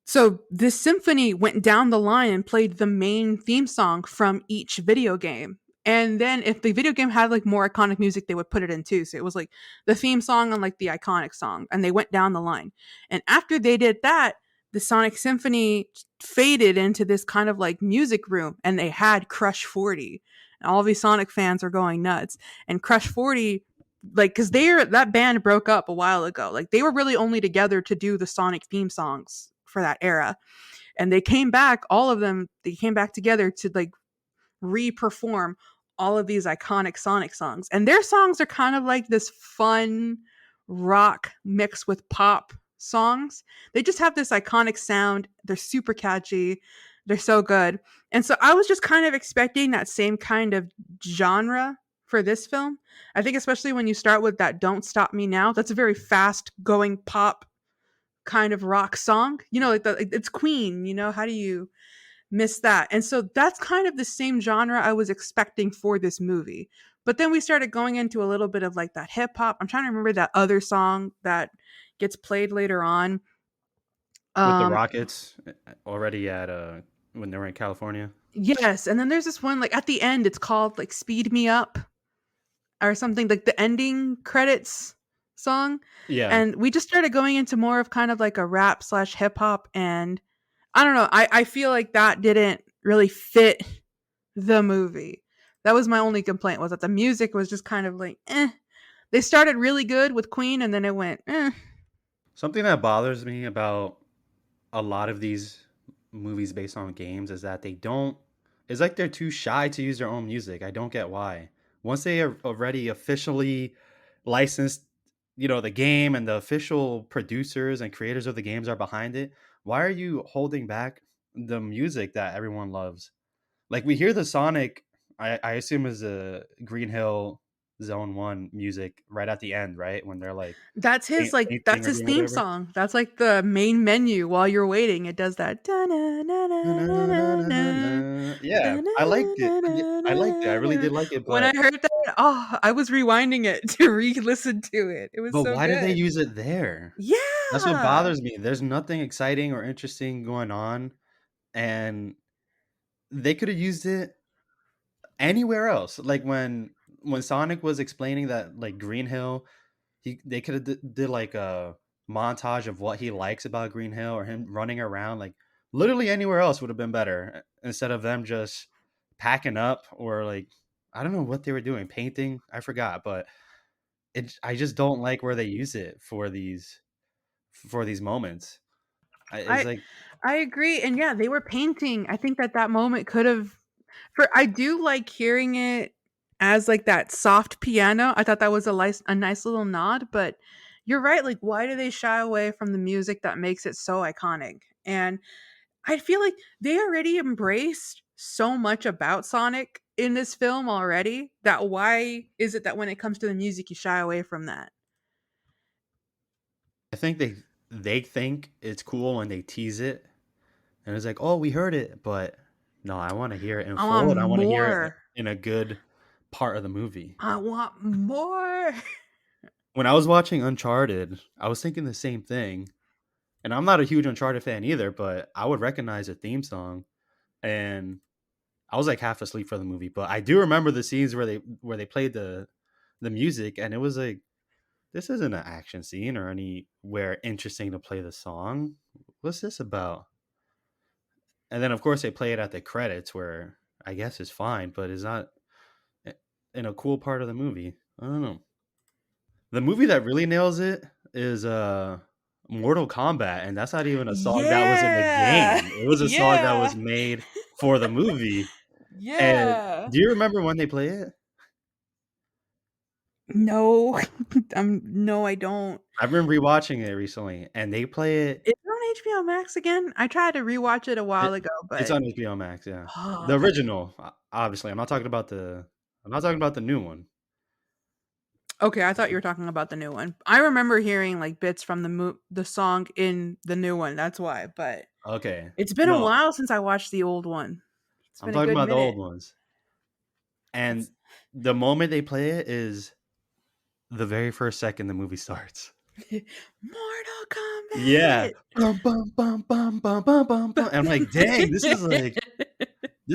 so this symphony went down the line and played the main theme song from each video game. And then if the video game had like more iconic music, they would put it in too. So it was like the theme song and like the iconic song, and they went down the line. And after they did that, the Sonic Symphony faded into this kind of like music room, and they had Crush 40. And all these Sonic fans are going nuts. And Crush 40, like, because they're that band broke up a while ago. Like they were really only together to do the Sonic theme songs for that era. And they came back, all of them, they came back together to like re-perform all of these iconic Sonic songs. And their songs are kind of like this fun rock mixed with pop songs. They just have this iconic sound. They're super catchy. They're so good. And so I was just kind of expecting that same kind of genre for this film. I think especially when you start with that Don't Stop Me Now, that's a very fast going pop kind of rock song. Like it's Queen, how do you miss that? And so that's kind of the same genre I was expecting for this movie. But then we started going into a little bit of like that hip hop. I'm trying to remember that other song that gets played later on. With the Um Rockets already at when they were in California. yes, and then there's this one like at the end it's called like Speed Me Up or something, like the ending credits song. Yeah. And we just started going into more of kind of like a rap slash hip hop, and I don't know. I feel like that didn't really fit the movie. That was my only complaint, was that the music was just kind of like, eh. They started really good with Queen and then it went, eh. Something that bothers me about a lot of these movies based on games is that they don't. It's like they're too shy to use their own music. I don't get why. Once they are already officially licensed, the game and the official producers and creators of the games are behind it, why are you holding back the music that everyone loves? Like we hear the Sonic, I assume is the Green Hill Zone 1 music right at the end, right? When they're like painting That's or his doing theme whatever. song. That's like the main menu while you're waiting. It does that. Yeah, I liked it. I liked it. I really did like it, When I but heard that, oh, I was rewinding it to re-listen to it. It was so why did they good. use it there? That's what Yeah. bothers me. There's nothing exciting or interesting going on, and they could have used it anywhere else. Like when Sonic was explaining that like Green Hill, they could have did like a montage of what he likes about Green Hill or him running around. Like literally anywhere else would have been better instead of them just packing up or like I don't know what they were doing, painting. I forgot, but I just don't like where they use it for these moments. It's I like I agree, and yeah, they were painting. I think that moment could have, for I do like hearing it as like that soft piano. I thought that was a nice little nod, but you're right. Like, why do they shy away from the music that makes it so iconic? And I feel like they already embraced so much about Sonic in this film already, that why is it that when it comes to the music you shy away from that? I think they think it's cool when they tease it and it's like, "Oh, we heard it," but no, I want to hear it in I want full and I want to hear it more. in a good part of the movie. I want more. When I was watching Uncharted, I was thinking the same thing. And I'm not a huge Uncharted fan either, but I would recognize a theme song and I was like half asleep for the movie, but I do remember the scenes where they played the music and it was like this isn't an action scene or anywhere interesting to play the song. What's this about? And then of course they play it at the credits where I guess is fine, but it's not in a cool part of the movie. I don't know. The movie that really nails it is Mortal Kombat, and that's not even a song that was in the Yeah. game. It was a song that Yeah. was made for the movie. And Yeah. do you remember when they play it? No. No, I don't. I've been rewatching it recently, and they play it. Is it on HBO Max again? I tried to rewatch it a it while ago, it's but on HBO Max, yeah. oh, The original, obviously. I'm not talking about the new one. Okay, I thought you were talking about the new one. I remember hearing like bits from the song in the new one. That's why. But Okay. it's been a No, while since I watched the old one. It's I'm been a talking good about the minute. old ones. And It's the moment they play it is the very first second the movie starts. Mortal Yeah. Kombat. Bum, bum, bum, bum, bum, bum, bum, bum. And I'm like, dang, this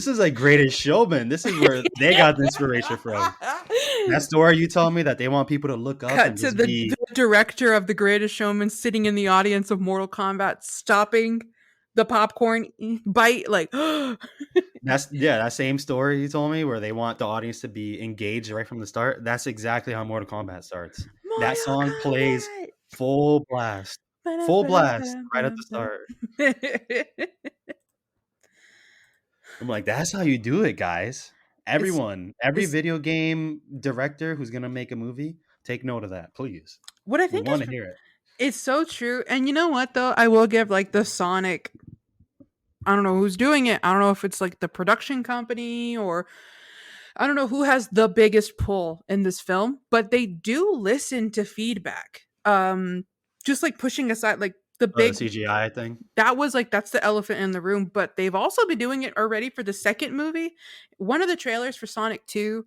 is like Greatest Showman. This is where they got the inspiration from. That story you told me that they want people to look up Cut and to just be the director of The Greatest Showman sitting in the audience of Mortal Kombat, stopping the popcorn bite, like, that's yeah, that same story you told me where they want the audience to be engaged right from the start. That's exactly how Mortal Kombat starts. That Mortal song plays Kombat. full blast right at the start. I'm like, that's how you do it, guys. it's Everyone, every it's video game director who's gonna make a movie, take note of that, please. what I We think want is to hear it. it's so true. And you know what though? I will give like the Sonic, I don't know who's doing it. I don't know if it's like the production company or I don't know who has the biggest pull in this film, but they do listen to feedback. Just like pushing aside like the Oh, the big CGI thing. that was like that's the elephant in the room, but they've also been doing it already for the second movie. One of the trailers for Sonic 2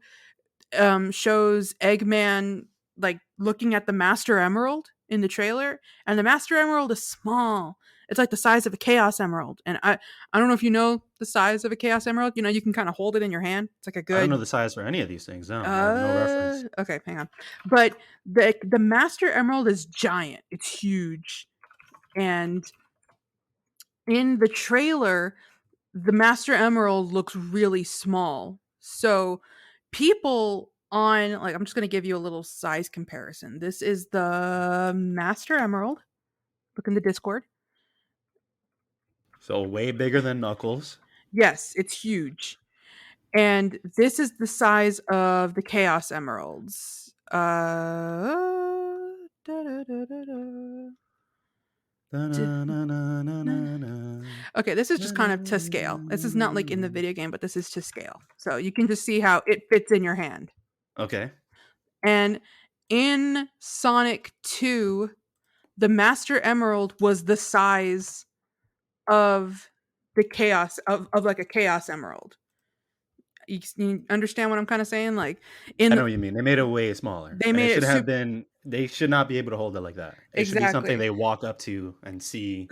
shows Eggman like looking at the Master Emerald in the trailer, and the Master Emerald is small. It's like the size of a Chaos Emerald, and I don't know if you know the size of a Chaos Emerald. You know, you can kind of hold it in your hand. It's like a I don't know good. the size for any of these things. No, I have no reference. Okay, hang on. But the Master Emerald is giant. It's huge, and in the trailer, the Master Emerald looks really small. So people on like I'm just going to give you a little size comparison. This is the Master Emerald. Look in the Discord. So way bigger than Knuckles. Yes, it's huge. And this is the size of the Chaos Emeralds. Da, da, da, da, da. Okay, this is just kind of to scale. This is not like in the video game, but this is to scale. So you can just see how it fits in your hand. Okay. And in Sonic 2, the Master Emerald was the size of the chaos of like a chaos emerald. You understand what I'm kind of saying? Like in I know the what you mean. They made it way smaller, they and it made should it have super been. They should not be able to hold it like that. It should be something exactly. they walk up to and see.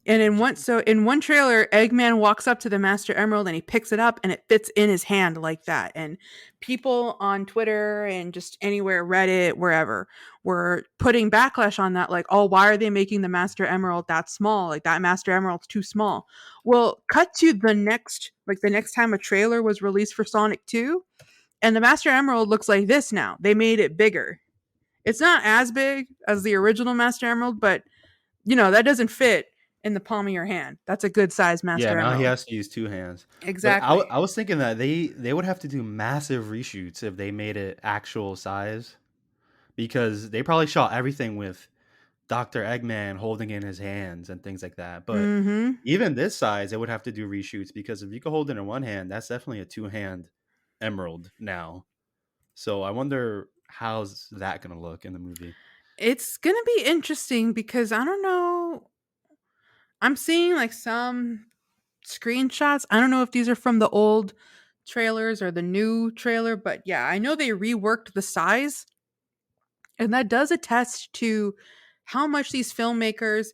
And in one trailer, Eggman walks up to the Master Emerald and he picks it up and it fits in his hand like that. And people on Twitter and just anywhere, Reddit, wherever, were putting backlash on that, like, oh, why are they making the Master Emerald that small? Like that Master Emerald's too small. Well, cut to the next time a trailer was released for Sonic 2, and the Master Emerald looks like this now. They made it bigger. It's not as big as the original Master Emerald, but that doesn't fit in the palm of your hand. That's a good size Yeah, Master now he Emerald. has to use two hands. But Exactly. I was thinking that they would have to do massive reshoots if they made it actual size because they probably shot everything with Dr. Eggman holding in his hands and things like that. But Mm-hmm. even this size, they would have to do reshoots because if you could hold it in one hand, that's definitely a two-hand emerald now. So I wonder how's that gonna look in the movie. It's gonna be interesting because I don't know. I'm seeing like some screenshots. I don't know if these are from the old trailers or the new trailer, but yeah, I know they reworked the size, and that does attest to how much these filmmakers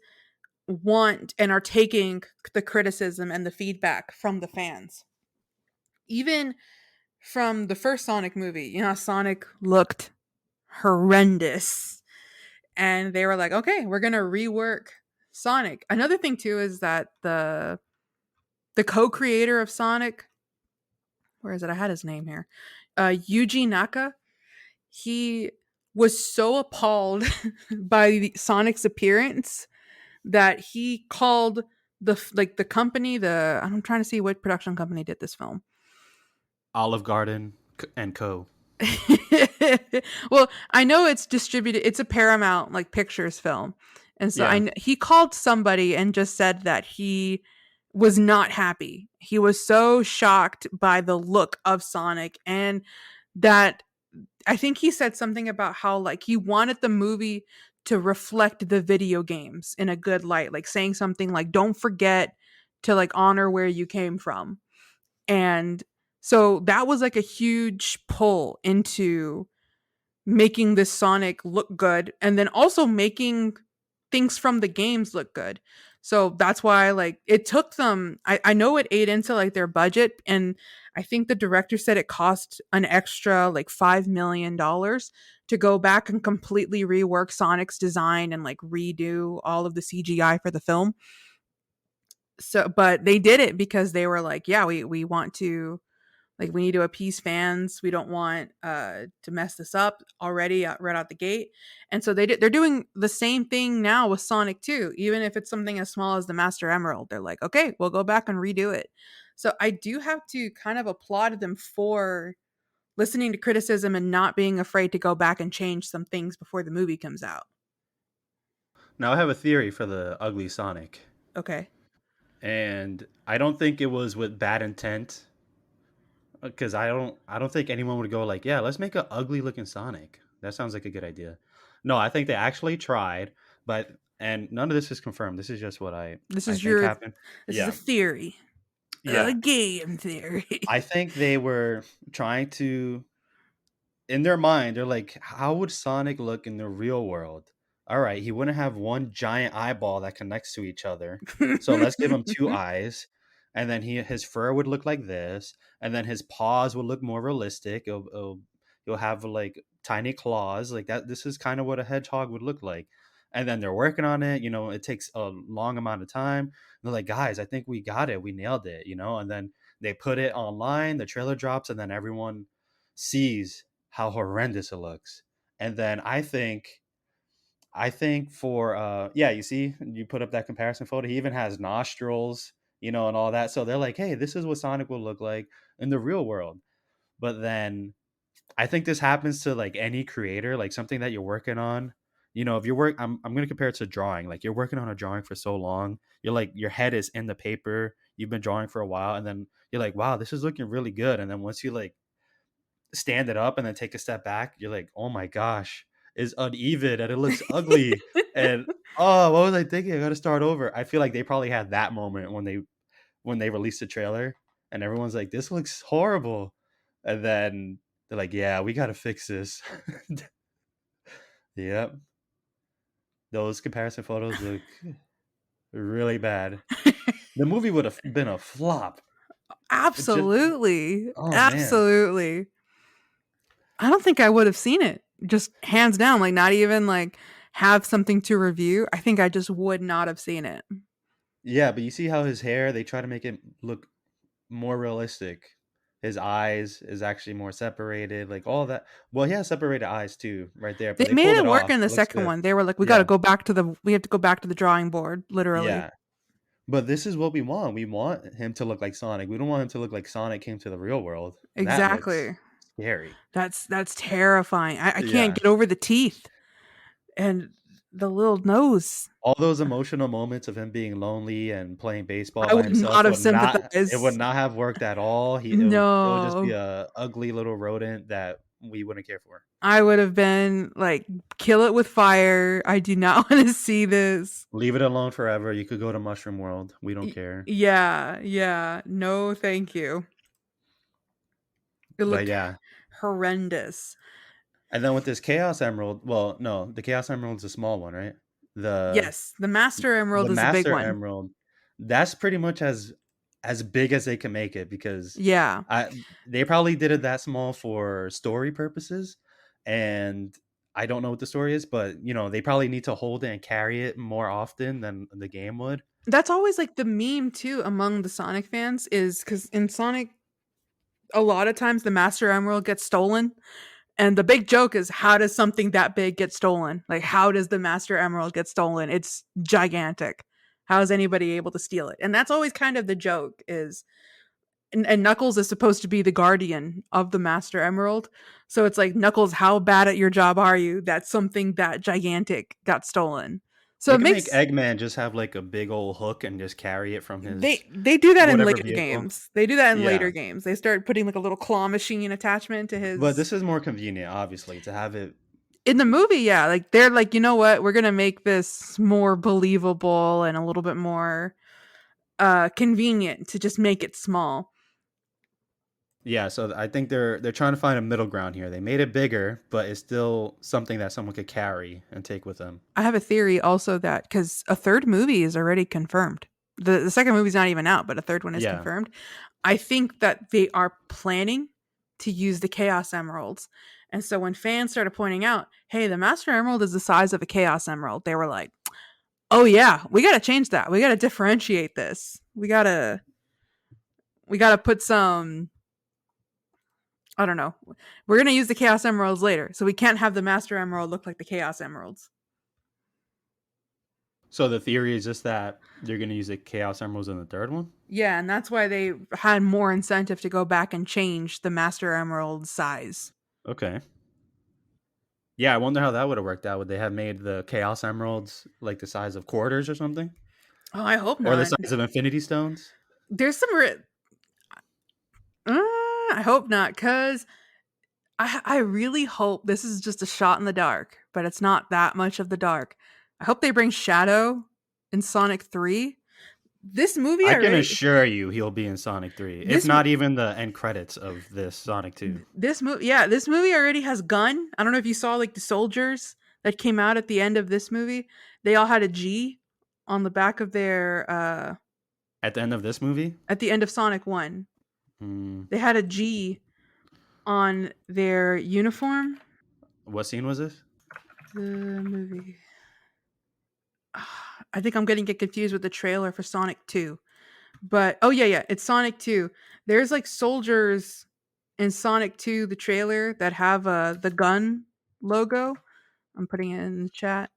want and are taking the criticism and the feedback from the fans. Even from the first Sonic movie, Sonic looked horrendous. And they were like, okay, we're going to rework Sonic. Another thing, too, is that the co creator of Sonic, where is it? I had his name here. Yuji Naka, he was so appalled by Sonic's appearance that he called the company, I'm trying to see what production company did this film. Olive Garden and Co. Well, I know it's distributed. It's a Paramount like Pictures film, and so Yeah, he called somebody and just said that he was not happy. He was so shocked by the look of Sonic, and that I think he said something about how like he wanted the movie to reflect the video games in a good light, like saying something like don't forget to like honor where you came from. And so that was like a huge pull into making this Sonic look good and then also making things from the games look good. So that's why like it took them I know it ate into like their budget, and I think the director said it cost an extra like $5 million to go back and completely rework Sonic's design and like redo all of the CGI for the film. So but they did it because they were like, yeah, we want to like we need to appease fans. We don't want to mess this up already right out the gate. And so they're doing the same thing now with Sonic 2. Even if it's something as small as the Master Emerald, they're like, "Okay, we'll go back and redo it." So I do have to kind of applaud them for listening to criticism and not being afraid to go back and change some things before the movie comes out. Now I have a theory for the ugly Sonic, Okay. and I don't think it was with bad intent. Because I don't think anyone would go like, yeah, let's make a ugly looking Sonic. That sounds like a good idea. No, I think they actually tried, but and none of this is confirmed. This is just what This I is think your happened. this is a Yeah, theory. A yeah. game theory. I think they were trying to, in their mind, they're like, how would Sonic look in the real world? All right, he wouldn't have one giant eyeball that connects to each other. So let's give him two eyes, and then his fur would look like this, and then his paws would look more realistic. He'll have like tiny claws like that. This is kind of what a hedgehog would look like. And then they're working on it. It takes a long amount of time. They're like, guys, I think we got it. We nailed it. And then they put it online. The trailer drops, and then everyone sees how horrendous it looks. And then I think for yeah, you see, you put up that comparison photo. He even has nostrils, and all that. So they're like, hey, this is what Sonic will look like in the real world. But then I think this happens to like any creator, like something that you're working on. If I'm gonna compare it to drawing. Like you're working on a drawing for so long, you're like your head is in the paper. You've been drawing for a while, and then you're like, wow, this is looking really good. And then once you like stand it up and then take a step back, you're like, oh my gosh, it's uneven and it looks ugly. And oh, what was I thinking? I got to start over. I feel like they probably had that moment when they released the trailer, and everyone's like, this looks horrible. And then they're like, yeah, we got to fix this. Yep, those comparison photos look really bad. The movie would have been a flop. It just, Absolutely. oh man. Absolutely. I don't think I would have seen it. Just hands down, like not even like have something to review. I think I just would not have seen it. Yeah, but you see how his hair, they try to make it look more realistic. His eyes is actually more separated, like all that. Well, he has separated eyes too, right there, They but they made pulled it it work off. in the It looks second good. one. They were like, Yeah, we have to go back to the drawing board, literally. yeah. But this is what we want. We want him to look like Sonic. We don't want him to look like Sonic came to the real world. That looks Exactly. scary. That's terrifying. I can't Yeah. get over the teeth and the little nose. All those emotional moments of him being lonely and playing baseball I by would not himself have it would sympathized. not have worked at all. It would just be No. a ugly little rodent that we wouldn't care for. I would have been like, kill it with fire. I do not want to see this. Leave it alone forever. You could go to Mushroom World. We don't care. Yeah, yeah. No, thank you. It But looked yeah. horrendous. And then with this Chaos Emerald, well, no, the Chaos Emerald's a small one, right? The Yes, the Master the Emerald is a big Master one. Emerald, that's pretty much as big as they can make it because Yeah. I they probably did it that small for story purposes, and I don't know what the story is, but they probably need to hold it and carry it more often than the game would. That's always like the meme too among the Sonic fans is because in Sonic, a lot of times the Master Emerald gets stolen. And the big joke is how does something that big get stolen? Like, how does the Master Emerald get stolen? It's gigantic. How is anybody able to steal it? And that's always kind of the joke is and Knuckles is supposed to be the guardian of the Master Emerald. So it's like, Knuckles, how bad at your job are you that something that gigantic got stolen? So They it can make makes Eggman just have like a big old hook and just carry it from his they do that in whatever later vehicle. games. They do that in Yeah. later games. They start putting like a little claw machine attachment to But his this is more convenient, obviously, to have it. in the movie, yeah, like they're like, you know what, we're gonna make this more believable and a little bit more convenient to just make it small. Yeah, so I think they're trying to find a middle ground here. They made it bigger, but it's still something that someone could carry and take with them. I have a theory also that because a third movie is already confirmed. The second movie's not even out, but a third one is Yeah. confirmed. I think that they are planning to use the Chaos Emeralds. And so when fans started pointing out, hey, the Master Emerald is the size of a Chaos Emerald, they were like, oh yeah, we gotta change that. We gotta differentiate this. We gotta put some, I don't know. We're gonna use the Chaos Emeralds later, so we can't have the Master Emerald look like the Chaos Emeralds. So the theory is just that they're going to use the Chaos Emeralds in the third one? Yeah, and that's why they had more incentive to go back and change the Master Emerald size. Okay. Yeah, I wonder how that would have worked out. Would they have made the Chaos Emeralds like the size of quarters or something? Oh, I hope Or the not. size of Infinity Stones? There's some. I hope not, because I really hope this is just a shot in the dark, but it's not that much of the dark. I hope they bring Shadow in Sonic 3. This movie I can already. assure you he'll be in Sonic 3, if This not even the end credits of this Sonic 2. this movie, yeah, this movie already has Gun. I don't know if you saw like the soldiers that came out at the end of this movie. They all had a G on the back of their At the end of this movie? at the end of Sonic 1. Hmm. They had a G on their uniform. What scene was this? The movie. I think I'm getting confused with the trailer for Sonic 2. But oh yeah, yeah, it's Sonic 2. There's like soldiers in Sonic 2 the trailer that have the gun logo. I'm putting it in the chat.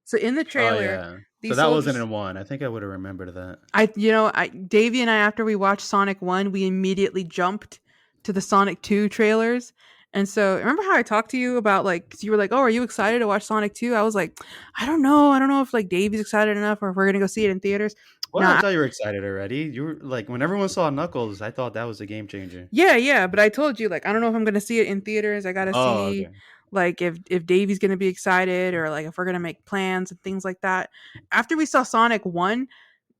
So in the Oh, trailer, yeah. So these that wasn't soldiers in 1. I think I would have remembered that. I Davey and I, after we watched Sonic 1, we immediately jumped to the Sonic 2 trailers. And so remember how I talked to you about like, 'cause you were like, "Oh, are you excited to watch Sonic 2?" I was like, "I don't know. I don't know if like Davey's excited enough or if we're going to go see it in theaters." Well, I Nah. thought you were excited already. You were like, when everyone saw Knuckles, I thought that was a game changer. Yeah, yeah, but I told you like I don't know if I'm going to see it in theaters. I got to Oh, see okay. like if Davey's going to be excited or like if we're going to make plans and things like that. After we saw Sonic 1,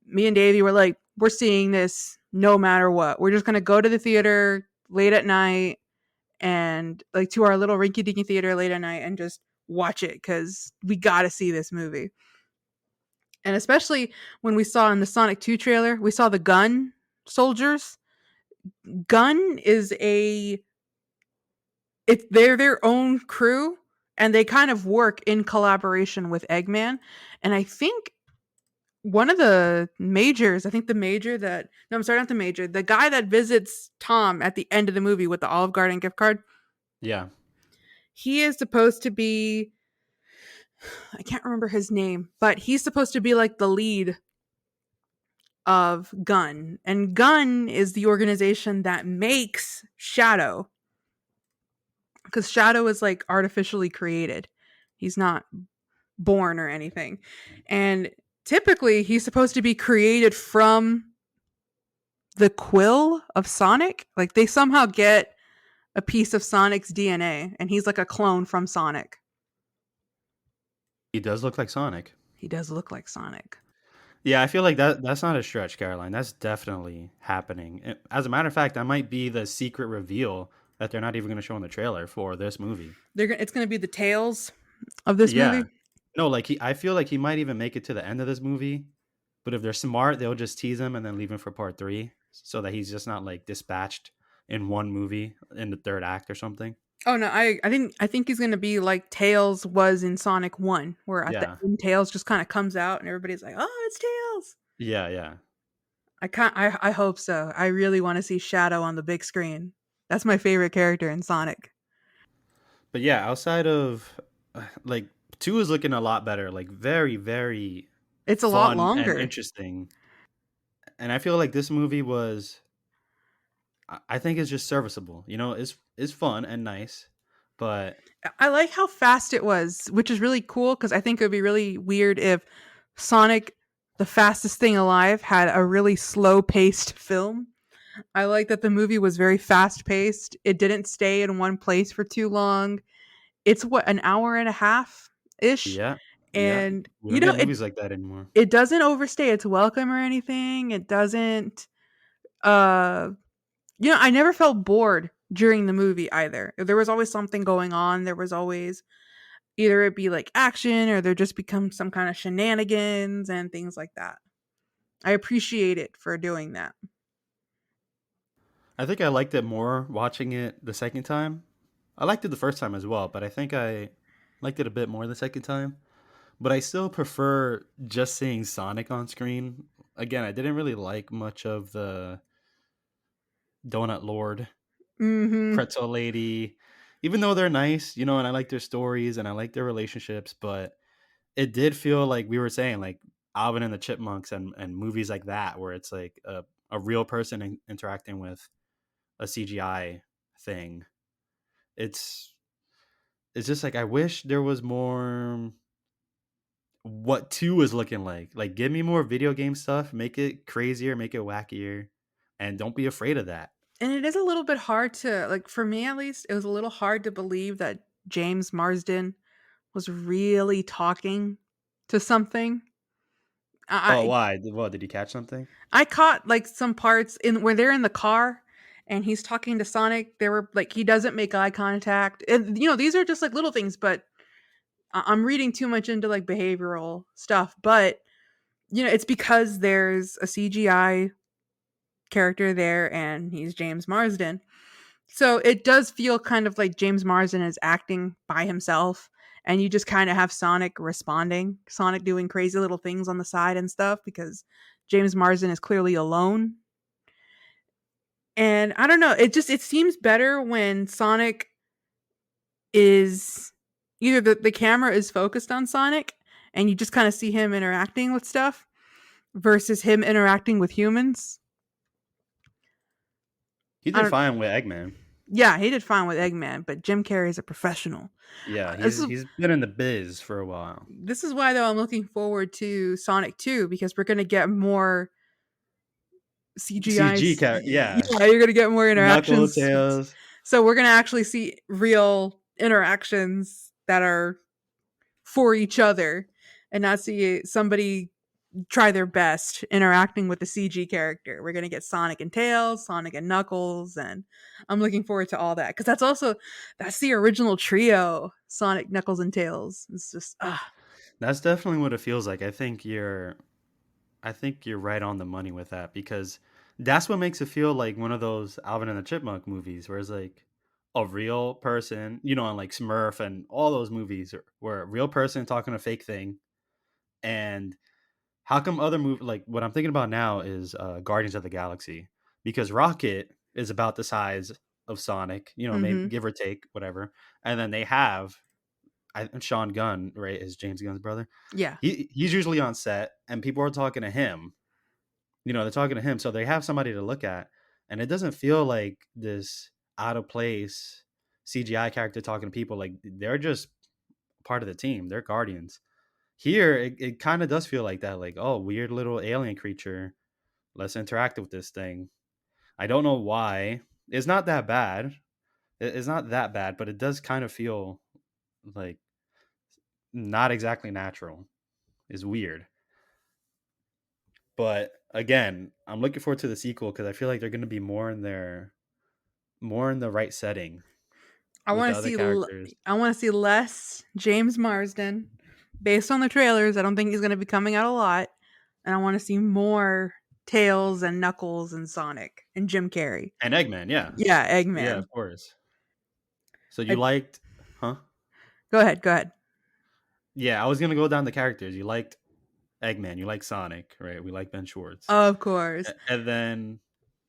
me and Davey were like, we're seeing this no matter what. We're just gonna go to the theater late at night and like to our little rinky dinky theater late at night and just watch it because we gotta see this movie. And especially when we saw in the Sonic 2 trailer, we saw the gun soldiers. Gun is a they're their own crew and they kind of work in collaboration with Eggman. And I think one of the majors, I think the major that no, I'm sorry, not the major, the guy that visits Tom at the end of the movie with the Olive Garden gift card, Yeah. he is supposed to be, I can't remember his name, but he's supposed to be like the lead of Gun. And Gun is the organization that makes Shadow. Because Shadow is like artificially created. He's not born or anything. And typically he's supposed to be created from the quill of Sonic. Like they somehow get a piece of Sonic's DNA, and he's like a clone from Sonic. He does look like Sonic. He does look like Sonic. Yeah, I feel like that's not a stretch, Caroline. That's definitely happening. As a matter of fact, that might be the secret reveal that they're not even going to show in the trailer for this movie. It's going to be the tales of this Yeah. movie. No, like I feel like he might even make it to the end of this movie, but if they're smart, they'll just tease him and then leave him for part 3 so that he's just not like dispatched in one movie in the third act or something. Oh no, I think he's going to be like Tails was in Sonic 1, where at the Yeah. end Tails just kind of comes out and everybody's like, "Oh, it's Tails." Yeah, yeah. I hope so. I really want to see Shadow on the big screen. That's my favorite character in Sonic. But yeah, outside of like 2 is looking a lot better, like very very It's a lot fun and longer. interesting. And I feel like this movie was I think it's just serviceable. You know, it's fun and nice, But I like how fast it was, which is really cool because I think it would be really weird if Sonic, the fastest thing alive, had a really slow paced film. I like that the movie was very fast paced. It didn't stay in one place for too long. It's what, an hour and a half ish, yeah, yeah, and we don't get movies like that anymore. it doesn't overstay its welcome or anything. It doesn't. Uh, I never felt bored during the movie either. There was always something going on. There was always either it be like action or there just become some kind of shenanigans and things like that. I appreciate it for doing that. I think I liked it more watching it the second time. I liked it the first time as well, but I think I liked it a bit more the second time. But I still prefer just seeing Sonic on screen. Again, I didn't really like much of the Donut Lord, Mhm. Pretzel Lady, even though they're nice, and I like their stories and I like their relationships, but it did feel like we were saying, like Alvin and the Chipmunks and movies like that, where it's like a real person interacting with a CGI thing. It's it's just like I wish there was more what two is looking like. Like give me more video game stuff, make it crazier, make it wackier, and don't be afraid of that. And it is a little bit hard to, like, for me at least, it was a little hard to believe that James Marsden was really talking to something. Oh, I why? What did you catch something? I caught like some parts in where they're in the car and he's talking to Sonic. There were like he doesn't make eye contact. And these are just like little things, but I'm reading too much into like behavioral stuff, but it's because there's a CGI character there and he's James Marsden. So it does feel kind of like James Marsden is acting by himself and you just kind of have Sonic responding, Sonic doing crazy little things on the side and stuff because James Marsden is clearly alone. And I don't know, it seems better when Sonic is either the camera is focused on Sonic and you just kind of see him interacting with stuff versus him interacting with humans. He I did don't fine with Eggman. Yeah, he did fine with Eggman, but Jim Carrey is a professional. Yeah, This he's is he's been in the biz for a while. this is why though I'm looking forward to Sonic 2 because we're going to get more CG CGIs. character, yeah. Yeah, you're going to get more Knuckle interactions. tails. So we're going to actually see real interactions that are for each other and not see somebody try their best interacting with the CG character. We're going to get Sonic and Tails, Sonic and Knuckles, and I'm looking forward to all that because that's the original trio, Sonic, Knuckles, and Tails. It's just That's definitely what it feels like. I think you're right on the money with that because that's what makes it feel like one of those Alvin and the Chipmunk movies where it's like a real person, and like Smurf and all those movies where a real person talking a fake thing. And how come other movies, like what I'm thinking about now is Guardians of the Galaxy, because Rocket is about the size of Sonic, maybe mm-hmm. give or take, whatever. And then they have Sean Gunn, right, is James Gunn's brother. Yeah. He's usually on set, and people are talking to him. They're talking to him, so they have somebody to look at, and it doesn't feel like this out of place CGI character talking to people. Like they're just part of the team. They're guardians. Here, it kind of does feel like that. Like, oh, weird little alien creature. Let's interact with this thing. I don't know why. It's not that bad. It's not that bad, but it does kind of feel like not exactly natural. Is weird. But again, I'm looking forward to the sequel because I feel like they're going to be more in the right setting I with want the to other see characters. I want to see less James Marsden. Based on the trailers, I don't think he's going to be coming out a lot, and I want to see more Tails and Knuckles and Sonic and Jim Carrey. And Eggman, yeah. Yeah, Yeah, Eggman. of course. So you I, liked, huh? Go ahead, go ahead. Yeah, I was going to go down the characters. You liked Eggman, you like Sonic, right? We like Ben Schwartz. Of course. And then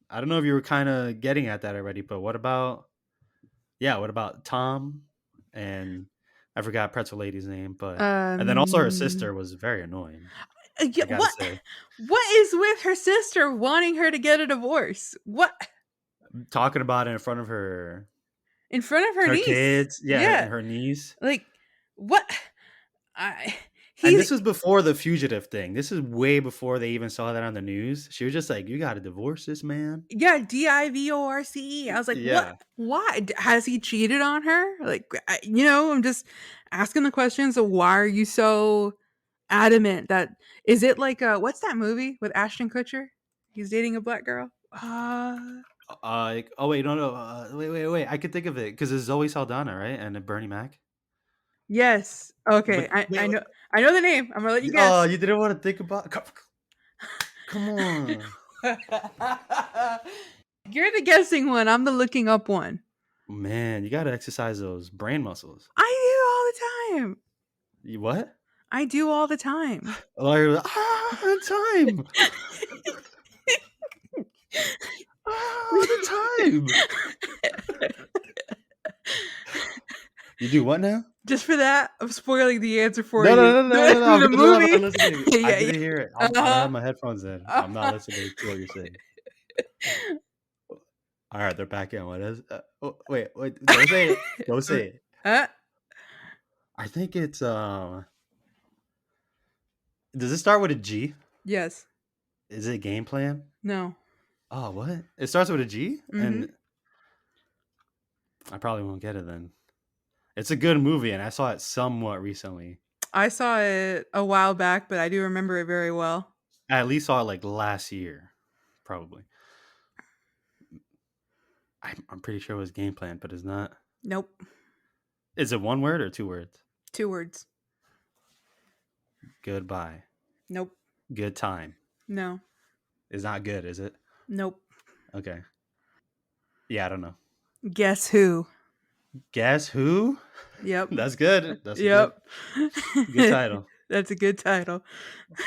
I don't know if you were kind of getting at that already, but what about Tom and I forgot Pretzel Lady's name, but and then also her Um sister was very annoying. yeah, I got to say. what is with her sister wanting her to get a divorce? What? Talking about it in front of her in front of her Her niece. kids, yeah, Yeah. her niece. Like, what? I And he's this was before the fugitive thing. This is way before they even saw that on the news. She was just like, "You gotta divorce this man." yeah, divorce. I was like, "What? Yeah. Why? Has he cheated on her?" Like, I'm just asking the questions of why are you so adamant that is it like what's that movie with Ashton Kutcher? He's dating a black girl. Oh wait, no, no. Wait. I could think of it because it's Zoe Saldana, right? And Bernie Mac. Yes. Okay. But I wait, know I know the name. I'm gonna let you oh, guess. you didn't want to think about. Come on, You're the guessing one. I'm the looking up one. man. You gotta exercise those brain muscles. I do all the time. You what? I do all the time. Like, time. The time. You do what now? Just for that, I'm spoiling the answer for No, no, you. no, no, no, no. The Because I'm not movie. listening. I Yeah, yeah. didn't hear it. I don't have Uh-huh. my headphones in. I'm not Uh-huh. listening to what you're saying. All right, they're back in. What is? Wait. Don't say it. Don't say it. Uh, I think it's. Does it start with a G? yes. Is it game plan? No. Oh, what? It starts with a G, Mhm. and I probably won't get it then. It's a good movie, and I saw it somewhat recently. I saw it a while back, but I do remember it very well. I at least saw it like last year, probably. I'm pretty sure it was game plan, but it's not. Nope. Is it one word or two words? 2 words. Goodbye. Nope. Good time. No. It's not good, is it? Nope. Okay. Yeah, I don't know. Guess who? Guess who? Yep. That's good. That's a good Yep. good title. That's a good title.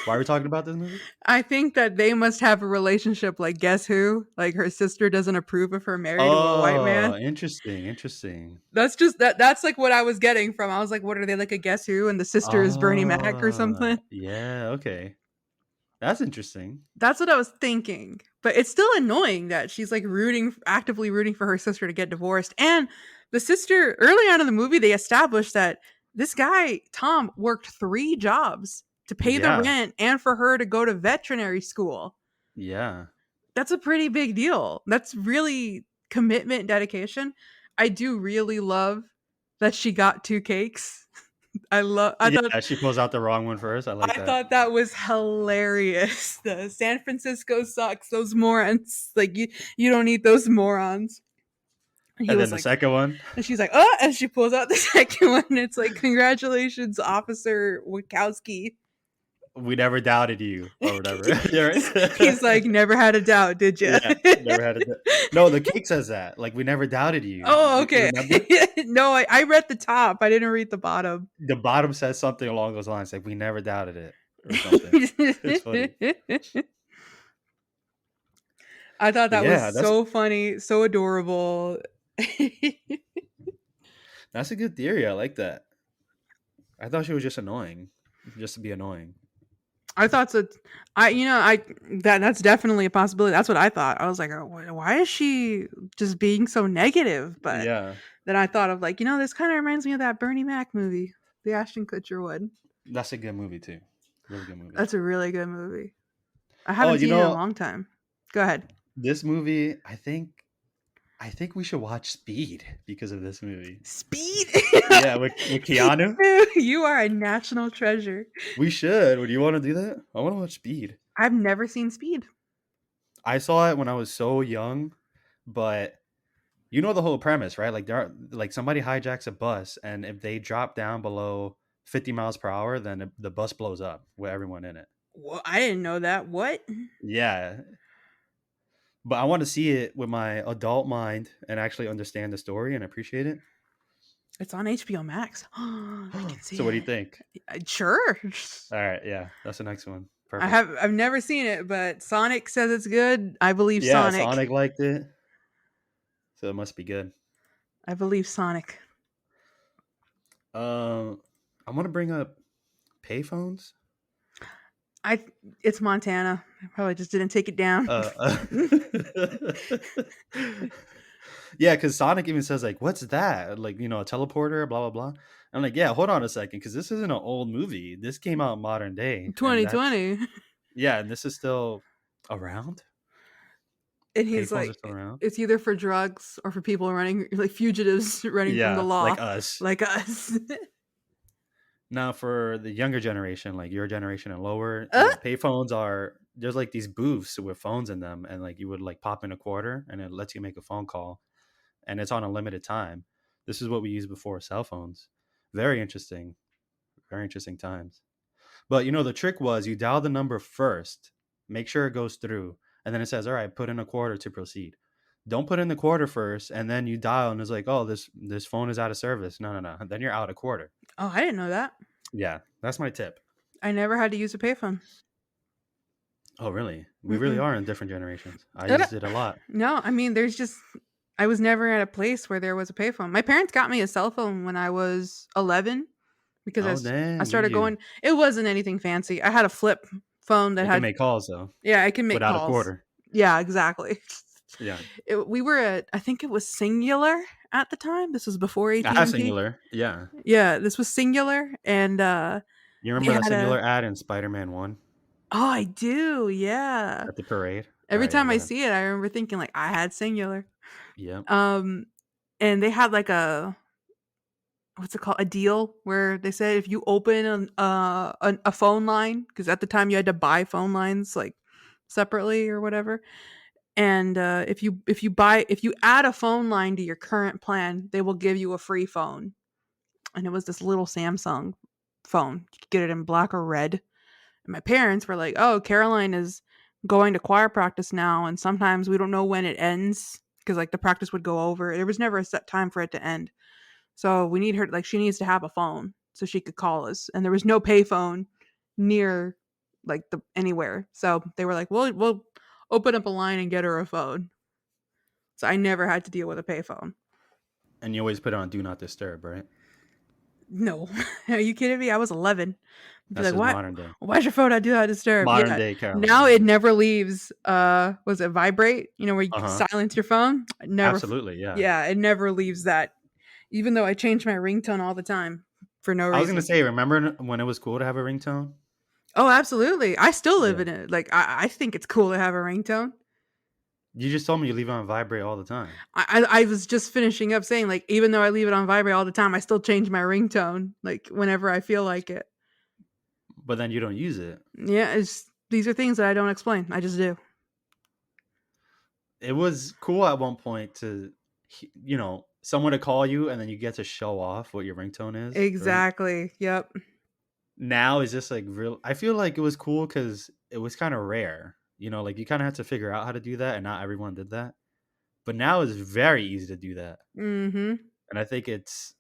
Why are we talking about this movie? I think that they must have a relationship like Guess Who? Like her sister doesn't approve of her married to a white man. Oh, interesting. That's like what I was getting from. I was like, what are they like a Guess Who? And the sister is Bernie Mac or something. Yeah, okay. That's interesting. That's what I was thinking. But it's still annoying that she's like actively rooting for her sister to get divorced. And the sister, early on in the movie, they established that this guy, Tom, worked 3 jobs to pay the Yeah, rent and for her to go to veterinary school. yeah. That's a pretty big deal. That's really commitment and dedication. I do really love that she got 2 cakes. I thought Yeah, she pulls out the wrong one first. I like I that. thought that was hilarious. The San Francisco sucks, those morons. Like you don't need those morons. And he And then was the like, second one, and she's like, oh, and she pulls out the second one. And it's like, congratulations, Officer Wachowski. we never doubted you or whatever. Yeah, He's like, right? never had a doubt, did you? Yeah, never had it. No, the cake says that. Like we never doubted you. Oh, okay. Remember? No, I read the top. I didn't read the bottom. The bottom says something along those lines, like we never doubted it or something. It's funny. I thought But that was yeah, so funny, so adorable. that's a good theory. I like that. I thought she was just annoying, just to be annoying. I thought so. That's definitely a possibility. That's what I thought. I was like, oh, why is she just being so negative? But Yeah, then I thought of like, this kind of reminds me of that Bernie Mac movie, the Ashton Kutcher one. that's a good movie too. Really good movie. That's a really good movie. I Oh, haven't seen it in a long time. Go ahead. this movie. I think we should watch Speed because of this movie. Speed. Yeah, with Keanu. You are a national treasure. We should. Would you want to do that? I want to watch Speed. I've never seen Speed. I saw it when I was so young, but you know the whole premise, right? Like like somebody hijacks a bus, and if they drop down below 50 miles per hour, then the bus blows up with everyone in it. Well, I didn't know that. What? Yeah, but I want to see it with my adult mind and actually understand the story and appreciate it. It's on HBO Max. I can see So what do you it. think? Sure. All right, yeah, that's the next one. I Perfect. have I've never seen it, but Sonic says it's good. I believe Yeah, Sonic. Sonic liked it, so it must be good. I believe Sonic. Um, I'm gonna bring up payphones. I it's Montana. I probably just didn't take it down. Uh, Yeah, because Sonic even says like, "What's that?" Like, a teleporter, blah blah blah. I'm like, yeah, hold on a second, because this isn't an old movie. This came out modern day, and that's 2020. yeah, and this is still around. And he's Payphones are like, still around. it's either for drugs or for people running, like fugitives running from the Yeah, law, like us. like us. Now, for the younger generation, like your generation and lower, uh, payphones are there's like these booths with phones in them, and like you would like pop in a quarter, and it lets you make a phone call, and it's on a limited time. This is what we used before cell phones. Very interesting, very interesting times. But the trick was you dial the number first, make sure it goes through, and then it says, "All right, put in a quarter to proceed." Don't put in the quarter first, and then you dial, and it's like, "Oh, this phone is out of service." No, no, no. Then you're out a quarter. oh, I didn't know that. Yeah, that's my tip. I never had to use a payphone. Oh, really? We really Mm-mm. are in different generations. I Uh, used it a lot. No, I mean, there's just, I was never at a place where there was a payphone. My parents got me a cell phone when I was 11 because Oh, I dang, started you. going, it wasn't anything fancy. I had a flip phone that It can had, make calls though, yeah, I can make without a calls. quarter. Yeah, exactly. Yeah, We were at, I think it was Singular at the time. This was before I have AT&T. Singular. Yeah, Yeah, this was Singular, and you they remember that had a. Singular ad in Spider-Man One Oh, I do. Yeah. at the parade? All Every right, yeah, time go I ahead. see it, I remember thinking like I had Singular. Yep. Um, and they had like a, what's it called, a deal where they said if you open a phone line, because at the time you had to buy phone lines like separately or whatever, and if you add a phone line to your current plan, they will give you a free phone. And it was this little Samsung phone. You could get it in black or red. And my parents were like, "Oh, Caroline is going to choir practice now, and sometimes we don't know when it ends because like the practice would go over. There was never a set time for it to end. So we need her, like she needs to have a phone so she could call us. And there was no payphone near like the anywhere. So they were like, "We'll open up a line and get her a phone." So I never had to deal with a payphone. And you always put it on Do Not Disturb, right? No. Are you kidding me? I was 11. Be That's like, just "What? modern day. Why's your phone on Do Not Disturb?" Modern Yeah. day Caroline. Now Yeah. it never leaves, was it vibrate? You know, where you Uh can huh. silence your phone? Absolutely. Yeah. Yeah, it never leaves that. Even though I change my ringtone all the time for no I was gonna reason. say, remember when it was cool to have a ringtone? Oh, absolutely. I still live Yeah. in it. Like, I think it's cool to have a ringtone. You just told me you leave it on vibrate all the time, I was just finishing up saying, like, even though I leave it on vibrate all the time, I still change my ringtone, like, whenever I feel like it. but then you don't use it. Yeah, these are things that I don't explain. I just do. It was cool at one point to, someone to call you and then you get to show off what your ringtone is, right? Exactly. Yep. Now it's just like real. I feel like it was cool because it was kind of rare. Like you kind of had to figure out how to do that, and not everyone did that. But now it's very easy to do that, Mhm. and I think it's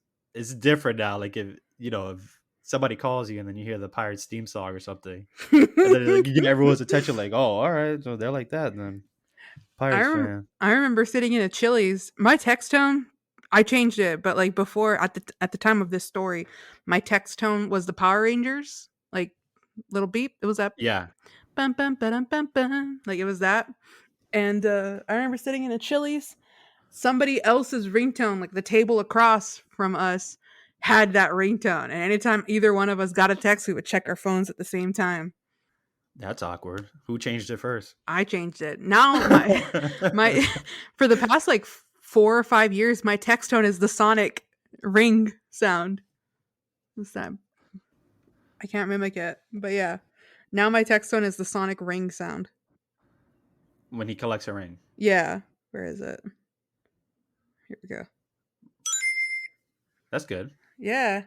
different now. Like if somebody calls you and then you hear the Pirates theme song or something, and then like, you get everyone's attention, like, oh, all right, so they're like that, then Pirates fan. I remember sitting in a Chili's. My text tone, I changed it, but like before at the time of this story, my text tone was the Power Rangers, like little beep. It was that Yeah, bum bum ba bum bum. Like it was that. And I remember sitting in a Chili's. Somebody else's ringtone, like the table across from us, had that ringtone. And anytime either one of us got a text, we would check our phones at the same time. that's awkward. Who changed it first? I changed it. Now my for the past like 4 or 5 years, my text tone is the sonic ring sound. What's that? I can't mimic it, but yeah. Now my text tone is the sonic ring sound. When he collects a ring. Yeah. Where is it? Here we go. That's good. Yeah.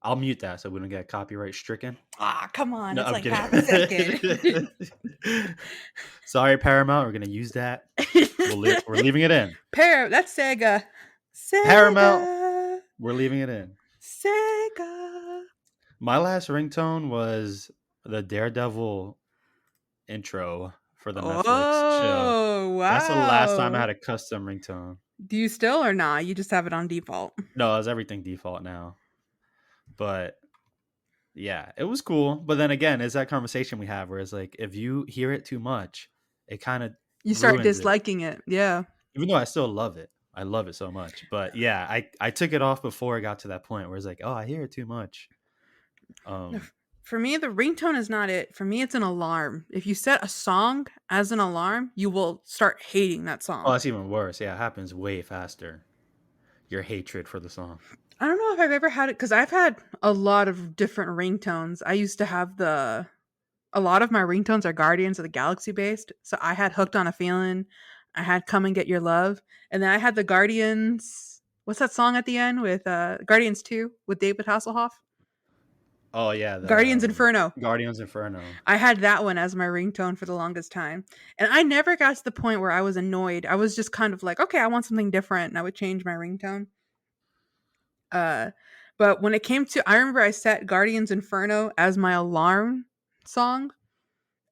I'll mute that so we don't get copyright stricken. Ah, come on. No, It's I'm like half a kidding. second. Sorry, Paramount. We're gonna use that. We're leaving it in. That's Sega. Paramount. Sega. We're leaving it in. Sega. My last ringtone was the Daredevil intro for the Netflix show. Oh, That's the last time I wow. had a custom ringtone. Do you still or not? You just have it on default. No, it's everything default now. But yeah, it was cool. But then again, it's that conversation we have where it's like if you hear it too much, it kind of You start ruins it. disliking it. Yeah. Even though I still love it. I love it so much. But yeah, I took it off before it got to that point where it's like, oh, I hear it too much. Um, For me, the ringtone is not it. For me, it's an alarm. If you set a song as an alarm, you will start hating that oh, song. that's even worse. Yeah, it happens way faster. Your hatred for the song. I don't know if I've ever had it because I've had a lot of different ringtones. I used to have a lot of my ringtones are Guardians of the Galaxy based. So I had Hooked on a Feeling, I had Come and Get Your Love, and then I had the Guardians. What's that song at the end with Guardians 2 with David Hasselhoff? Oh yeah, the Guardians Inferno. Guardians Inferno. I had that one as my ringtone for the longest time. And I never got to the point where I was annoyed. I was just kind of like, okay, I want something different. And I would change my ringtone. Uh, but when it came to, I remember I set Guardians Inferno as my alarm song,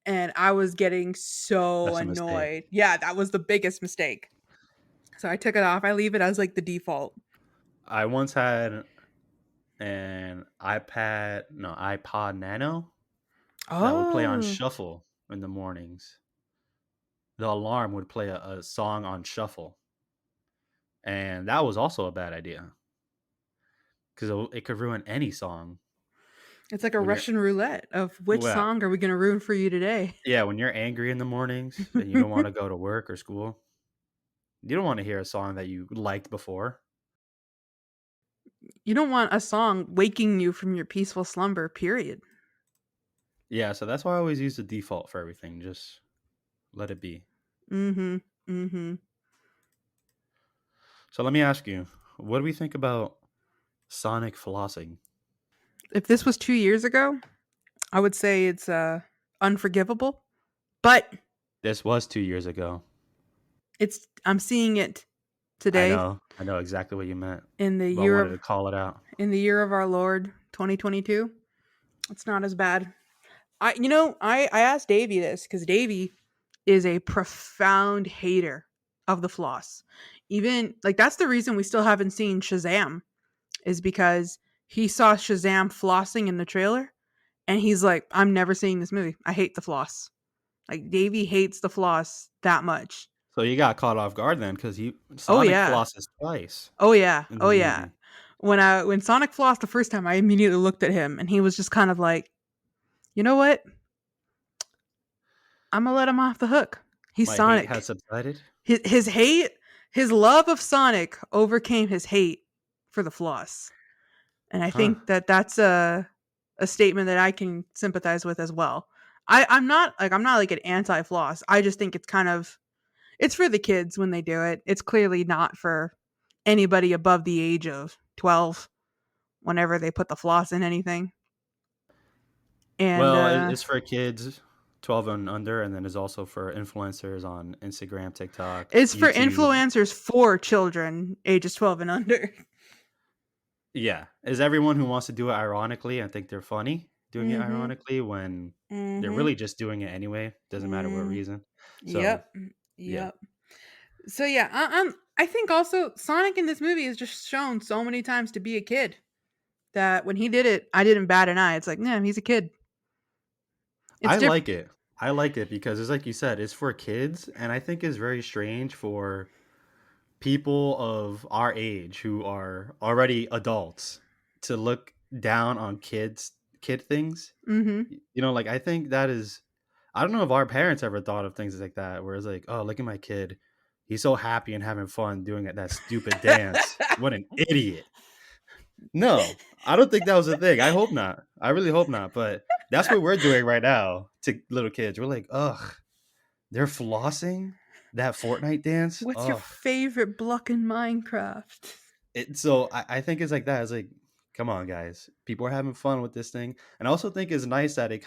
and I was getting so That's a mistake. annoyed. Yeah, that was the biggest mistake. So I took it off. I leave it as like the default. I once had an iPod Nano that would play on Oh, shuffle in the mornings. The alarm would play a song on shuffle, and that was also a bad idea because it could ruin any song it's like a when you're Russian roulette of which well, song are we going to ruin for you today? yeah, when you're angry in the mornings and you don't want to go to work or school. You don't want to hear a song that you liked before. You don't want a song waking you from your peaceful slumber, period. Yeah, so that's why I always use the default for everything. Just let it be. Mm-hmm. Mm-hmm. So let me ask you, what do we think about Sonic flossing? If this was 2 years ago, I would say it's unforgivable. But This was 2 years ago. I'm seeing it today I know exactly what you meant. in the But I year wanted of to call it out. our Lord 2022. It's not as bad. I asked Davey this because Davey is a profound hater of the floss. Even like that's the reason we still haven't seen Shazam is because he saw Shazam flossing in the trailer and he's like, I'm never seeing this movie. I hate the floss. Like Davey hates the floss that much. So you got caught off guard then, because Oh Sonic yeah. flosses twice Oh yeah. in the Oh yeah. movie. When Sonic flossed the first time, I immediately looked at him and he was just kind of like, you know what? I'm gonna let him off the hook. He's My hate has Sonic. subsided. His hate, his love of Sonic overcame his hate for the floss, and I Huh. think that that's a statement that I can sympathize with as well. I'm not like an anti floss. I just think it's kind of it's for the kids when they do it. It's clearly not for anybody above the age of 12 whenever they put the floss in anything. And Well, it's for kids 12 and under, and then it's also for influencers on Instagram, TikTok, it's for YouTube. influencers for children ages 12 and under. Yeah. Is everyone who wants to do it ironically and think they're funny doing it Mhm. ironically when they're Mhm. really just doing it anyway? Doesn't matter what Mm. reason. So, Yep. yeah. Yep. So yeah, I think also Sonic in this movie is just shown so many times to be a kid that when he did it, I didn't bat an eye. It's like, yeah, he's a kid. It's I different. like it. I like it because it's like you said, it's for kids, and I think it's very strange for people of our age who are already adults to look down on kid things. Mhm. Like I think that is I don't know if our parents ever thought of things like that where it's like, "Oh, look at my kid. He's so happy and having fun doing that stupid dance. What an idiot." No, I don't think that was a thing. I hope not. I really hope not, but that's what we're doing right now to little kids. We're like, "Ugh, they're flossing? That Fortnite dance? What's your Ugh." favorite block in Minecraft? So I think it's like that. It's like, come on, guys. People are having fun with this thing. And I also think it's nice that it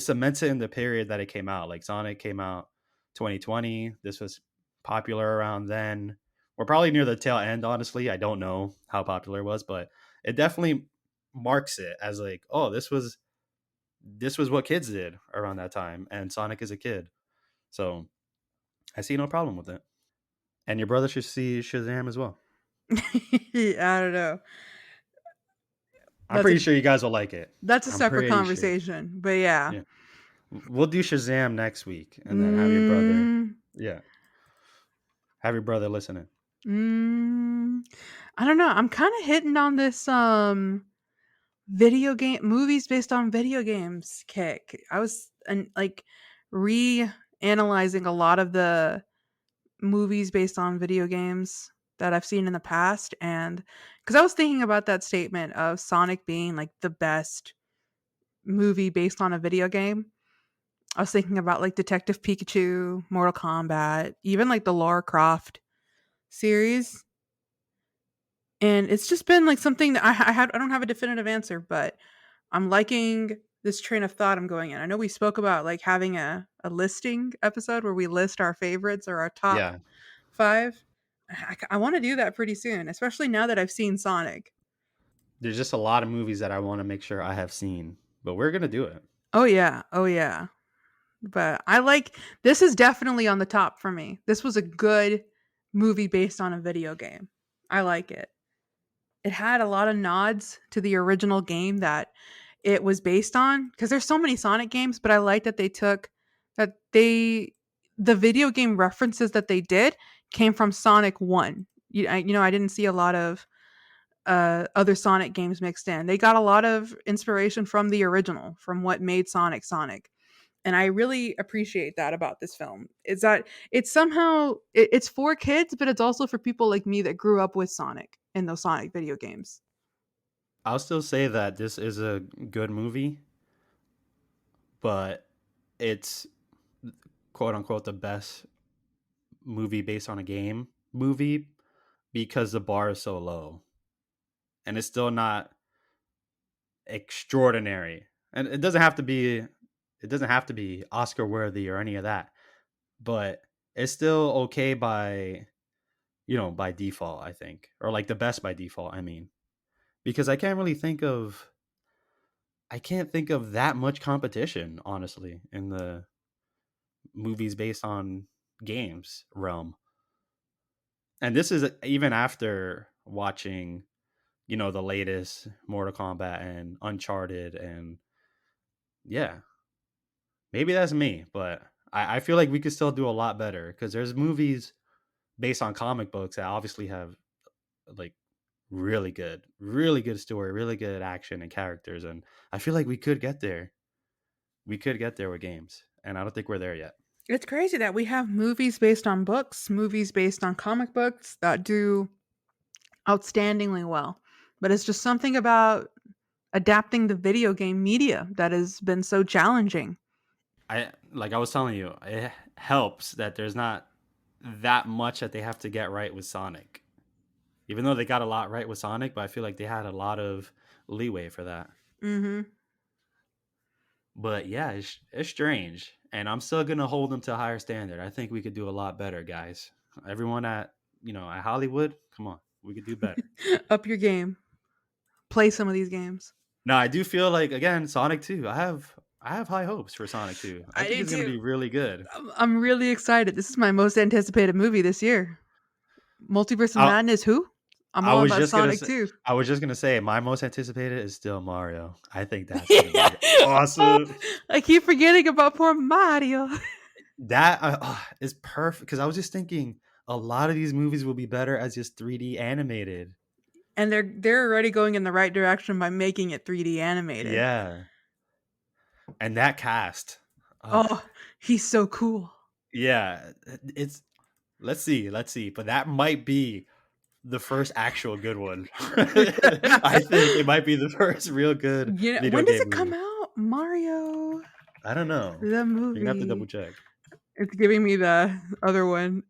cements it in the period that it came out. Like Sonic came out 2020. This was popular around then. We're probably near the tail end, honestly. I don't know how popular it was, but it definitely marks it as like, oh, this was what kids did around that time, and Sonic is a kid. So I see no problem with it. And your brother should see Shazam as well. I don't know. I'm That's a pretty sure you guys will like it. that's a I'm separate pretty sure. conversation. But yeah. Yeah. We'll do Shazam next week and then have your brother. Mm, Yeah. Have your brother listening. Mm, I don't know. I'm kind of hitting on this video game movies based on video games kick. I was like reanalyzing a lot of the movies based on video games that I've seen in the past, and cuz I was thinking about that statement of Sonic being like the best movie based on a video game. I was thinking about like Detective Pikachu, Mortal Kombat, even like the Lara Croft series. And it's just been like something that I don't have a definitive answer, but I'm liking this train of thought I'm going in. I know we spoke about like having a listing episode where we list our favorites or our top Yeah, 5. I want to do that pretty soon, especially now that I've seen Sonic. there's just a lot of movies that I want to make sure I have seen, but we're gonna do it. Oh yeah. Oh yeah. But I like this is definitely on the top for me. This was a good movie based on a video game. I like it. It had a lot of nods to the original game that it was based on because there's so many Sonic games, but I like that they took that they the video game references that they did came from Sonic 1. I didn't see a lot of other Sonic games mixed in. They got a lot of inspiration from the original, from what made Sonic Sonic. And I really appreciate that about this film. Is that it's somehow it's for kids, but it's also for people like me that grew up with Sonic in those Sonic video games. I'll still say that this is a good movie, but it's quote unquote the best movie based on a game movie because the bar is so low, and it's still not extraordinary. And it doesn't have to be Oscar worthy or any of that, but it's still okay by, by default, I think, or like the best by default, I mean, because I can't think of that much competition, honestly, in the movies based on games realm. And this is even after watching, the latest Mortal Kombat and Uncharted, and yeah, maybe that's me, but I feel like we could still do a lot better because there's movies based on comic books that obviously have like really good story, really good action and characters, and I feel like we could get there. We could get there with games, and I don't think we're there yet. It's crazy that we have movies based on books, movies based on comic books that do outstandingly well. But it's just something about adapting the video game media that has been so challenging. I was telling you, it helps that there's not that much that they have to get right with Sonic. Even though they got a lot right with Sonic, but I feel like they had a lot of leeway for that. Mhm. But yeah, it's strange, and I'm still gonna hold them to a higher standard. I think we could do a lot better, guys. Everyone at Hollywood, come on, we could do better. Up your game. Play some of these games. Now, I do feel like again, Sonic 2. I have high hopes for Sonic 2. I I think do it's gonna too. be really good. I'm really excited. This is my most anticipated movie this year. Multiverse of I, Madness, who? I'm I all was about just gonna Sonic say, too. my most anticipated is still Mario. I think that's gonna be awesome. I keep forgetting about poor Mario. That is perfect because I was just thinking a lot of these movies will be better as just 3D animated. And they're already going in the right direction by making it 3D animated. Yeah, and that cast. Oh, he's so cool. Yeah, it's let's see, but that might be the first actual good one. I think it might be the first real good video When does game it come movie. out? Mario I don't know. the You're gonna have to double movie. check. It's giving me the other one.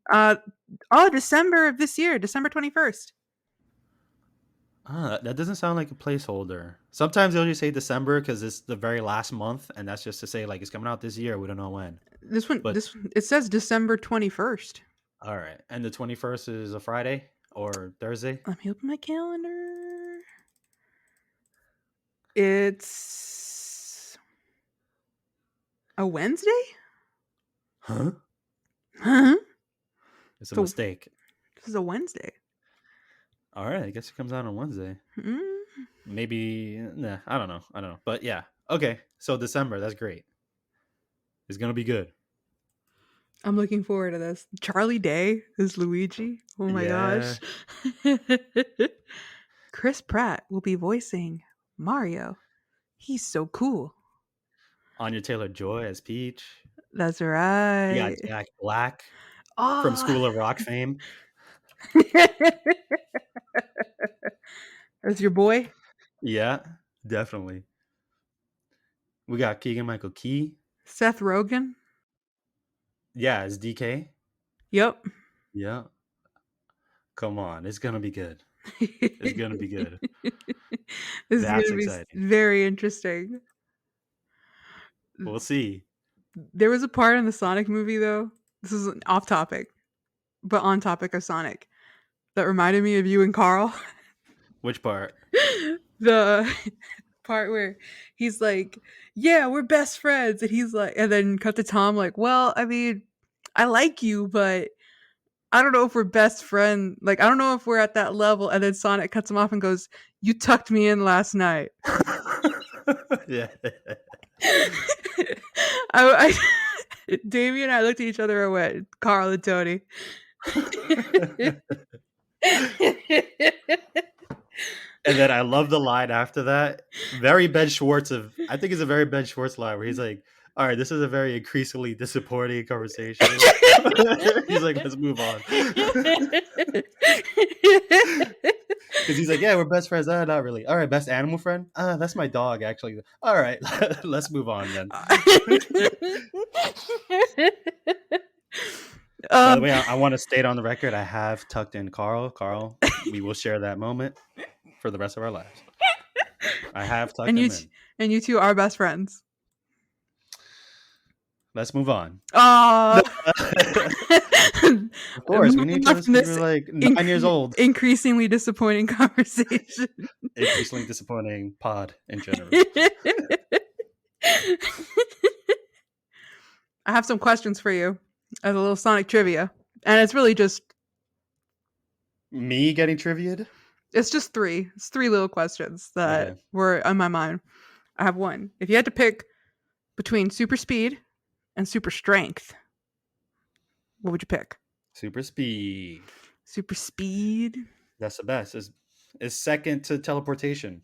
December of this year, December 21st. That doesn't sound like a placeholder. Sometimes they'll just say December because it's the very last month, and that's just to say like it's coming out this year. We don't know when. But It says December 21st. all right, and the 21st is a Friday or Thursday. Let me open my calendar. It's a Wednesday? Huh? Huh? It's a So mistake. this is a Wednesday. All right, I guess it comes out on Wednesday. Mm. Maybe nah, I don't know. But yeah. Okay. So December, that's great. It's gonna be good. I'm looking forward to this. Charlie Day is Luigi. Oh my Yeah. gosh. Chris Pratt will be voicing Mario. He's so cool. Anya Taylor-Joy as Peach. That's You got right. Jack Black from Oh. School of Rock fame. That's your boy? Yeah, definitely. We got Keegan-Michael Key. Seth Rogen? Yeah, as DK. Yep. Yeah. Come on, it's gonna be good. It's gonna be good. This is That's gonna be exciting. very interesting. We'll see. There was a part in the Sonic movie, though. This is off topic, but on topic of Sonic, that reminded me of you and Carl. Which part? The part where he's like, "Yeah, we're best friends," and he's like, and then cut to Tom like, "Well, I mean, I like you, but I don't know if we're best friend. Like, I don't know if we're at that level." And then Sonic cuts him off and goes, "You tucked me in last night." Yeah. I Davey and I looked at each other and went, "Carl and Tony." And then I love the line after that. Very Ben Schwartz I think it's a very Ben Schwartz line where he's like, all right, this is a very increasingly disappointing conversation. He's like, let's move on. Because he's like, yeah, we're best friends. Not really. All right, best animal friend? That's my dog, actually. All right, let's move on then. By the way, I want to state on the record, I have tucked in Carl. Carl, we will share that moment for the rest of our lives. I have tucked and him in. and you two are best friends. Let's move on. Of course, we need to listen. We're like 9 years old. Increasingly disappointing conversation. Increasingly disappointing pod in general. I have some questions for you as a little Sonic trivia. And it's really just me getting trivia'd? It's just three. It's three little questions that were on my mind. I have one. If you had to pick between super speed and super strength, what would you pick? Super speed. Super speed. That's the best. Is second to teleportation.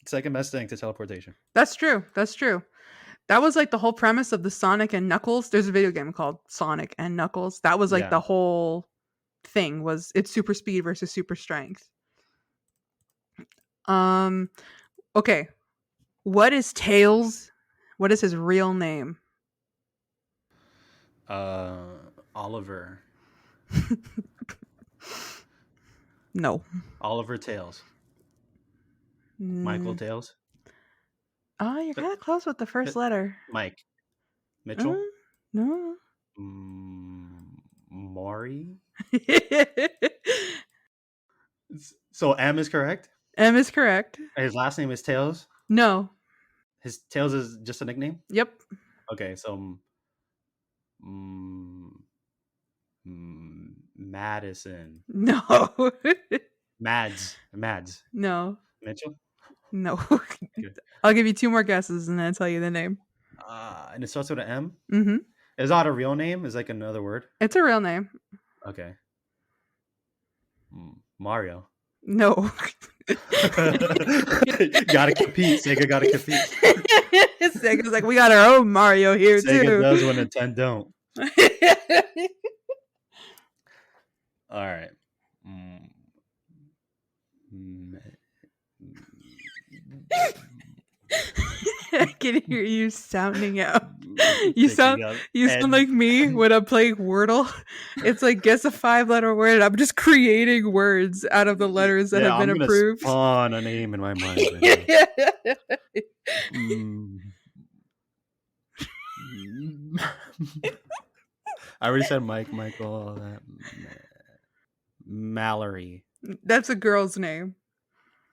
Second best thing to teleportation. That's true. That's true. That was like the whole premise of the Sonic and Knuckles. There's a video game called Sonic and Knuckles. That was like the whole thing was it's super speed versus super strength. Okay. What is Tails? What is his real name? Oliver. No. Oliver Tails. Michael Tails. Oh, you're kind of close with the first letter. Mike. Mitchell. No. Maury. So M is correct? M is correct. His last name is Tails? No. His Tails is just a nickname? Yep. Okay, so Madison. No. Mads. No. Mitchell? No. I'll give you two more guesses and then I'll tell you the name. And it starts with an M? Mm-hmm. Is that a real name? Is like another word? It's a real name. Okay. Mario. No. Gotta compete. Sega gotta compete. Sega's like, we got our own Mario here Sega too. does when Nintendo don't. All right. I can hear you sounding out. You sound like me when I'm playing Wordle. It's like guess a 5-letter word. I'm just creating words out of the letters that have been approved. Spawn a name in my mind. I already said Mike, Michael, all that. Mallory. That's a girl's name.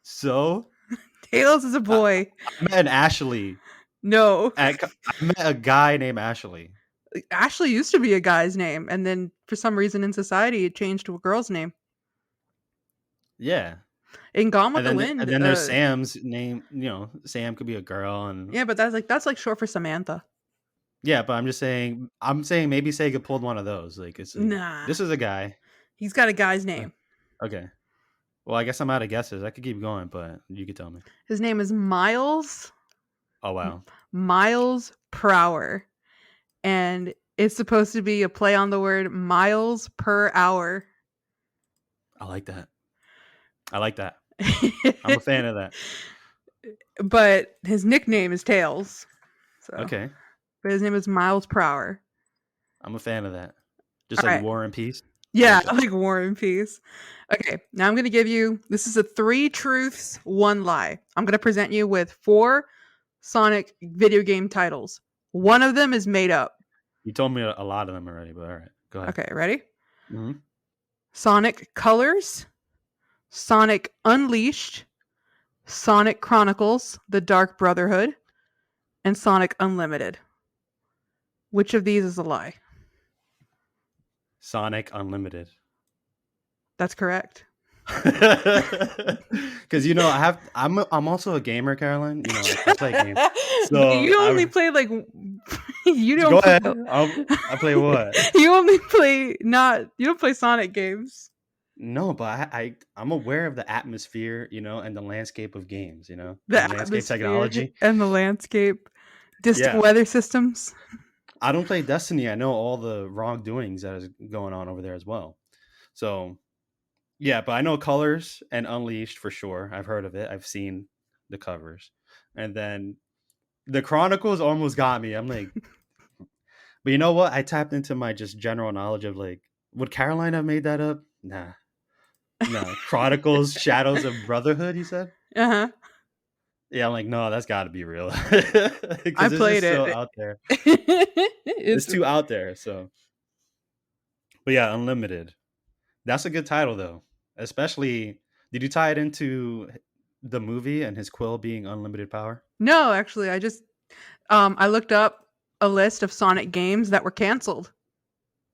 So? Tails is a boy. I met Ashley. No. I met a guy named Ashley. Ashley used to be a guy's name, and then for some reason in society it changed to a girl's name. Yeah. In Gone with the Wind. And then there's Sam's name. You know, Sam could be a girl, and yeah, but that's like short for Samantha. Yeah, but I'm just saying. I'm saying maybe Sega pulled one of those. Like it's like Nah. this is a guy. He's got a guy's Uh, name. Okay. Well, I guess I'm out of guesses. I could keep going, but you could tell me. His name is Miles Oh wow, Miles Prower. And it's supposed to be a play on the word miles per hour. I like that. I like that. I'm a fan of that. But his nickname is Tails. So, Okay, but his name is Miles Prower. I'm a fan of that. Just All like right. War and Peace. I Yeah, like I that. like War and Peace. Okay, now I'm going to give you this is a 3 truths, 1 lie. I'm going to present you with 4 Sonic video game titles. One of them is made up. You told me a lot of them already, but all right, go ahead. Okay, ready? Hmm. Sonic Colors, Sonic Unleashed, Sonic Chronicles: The Dark Brotherhood, and Sonic Unlimited. Which of these is a lie? Sonic Unlimited. That's correct. Because I'm also a gamer, Caroline. I play games. But So you only I play like you go don't play. ahead. I play what? You only play not. You don't play Sonic games. No, but I'm aware of the atmosphere, and the landscape of games, The and landscape atmosphere technology. and the landscape, distant Yeah, weather systems. I don't play Destiny. I know all the wrongdoings that is going on over there as well. So yeah, but I know Colors and Unleashed for sure. I've heard of it. I've seen the covers, and then the Chronicles almost got me. I'm like, but you know what? I tapped into my just general knowledge of like, would Caroline have made that up? Nah, no. Chronicles, Shadows of Brotherhood. You said. Uh huh. Yeah, I'm like, no, that's got to be real I because it's played just so it. out there. It's It's too out there. So, but yeah, Unlimited. That's a good title though. Especially, did you tie it into the movie and his quill being unlimited power? no, actually, I looked up a list of Sonic games that were canceled,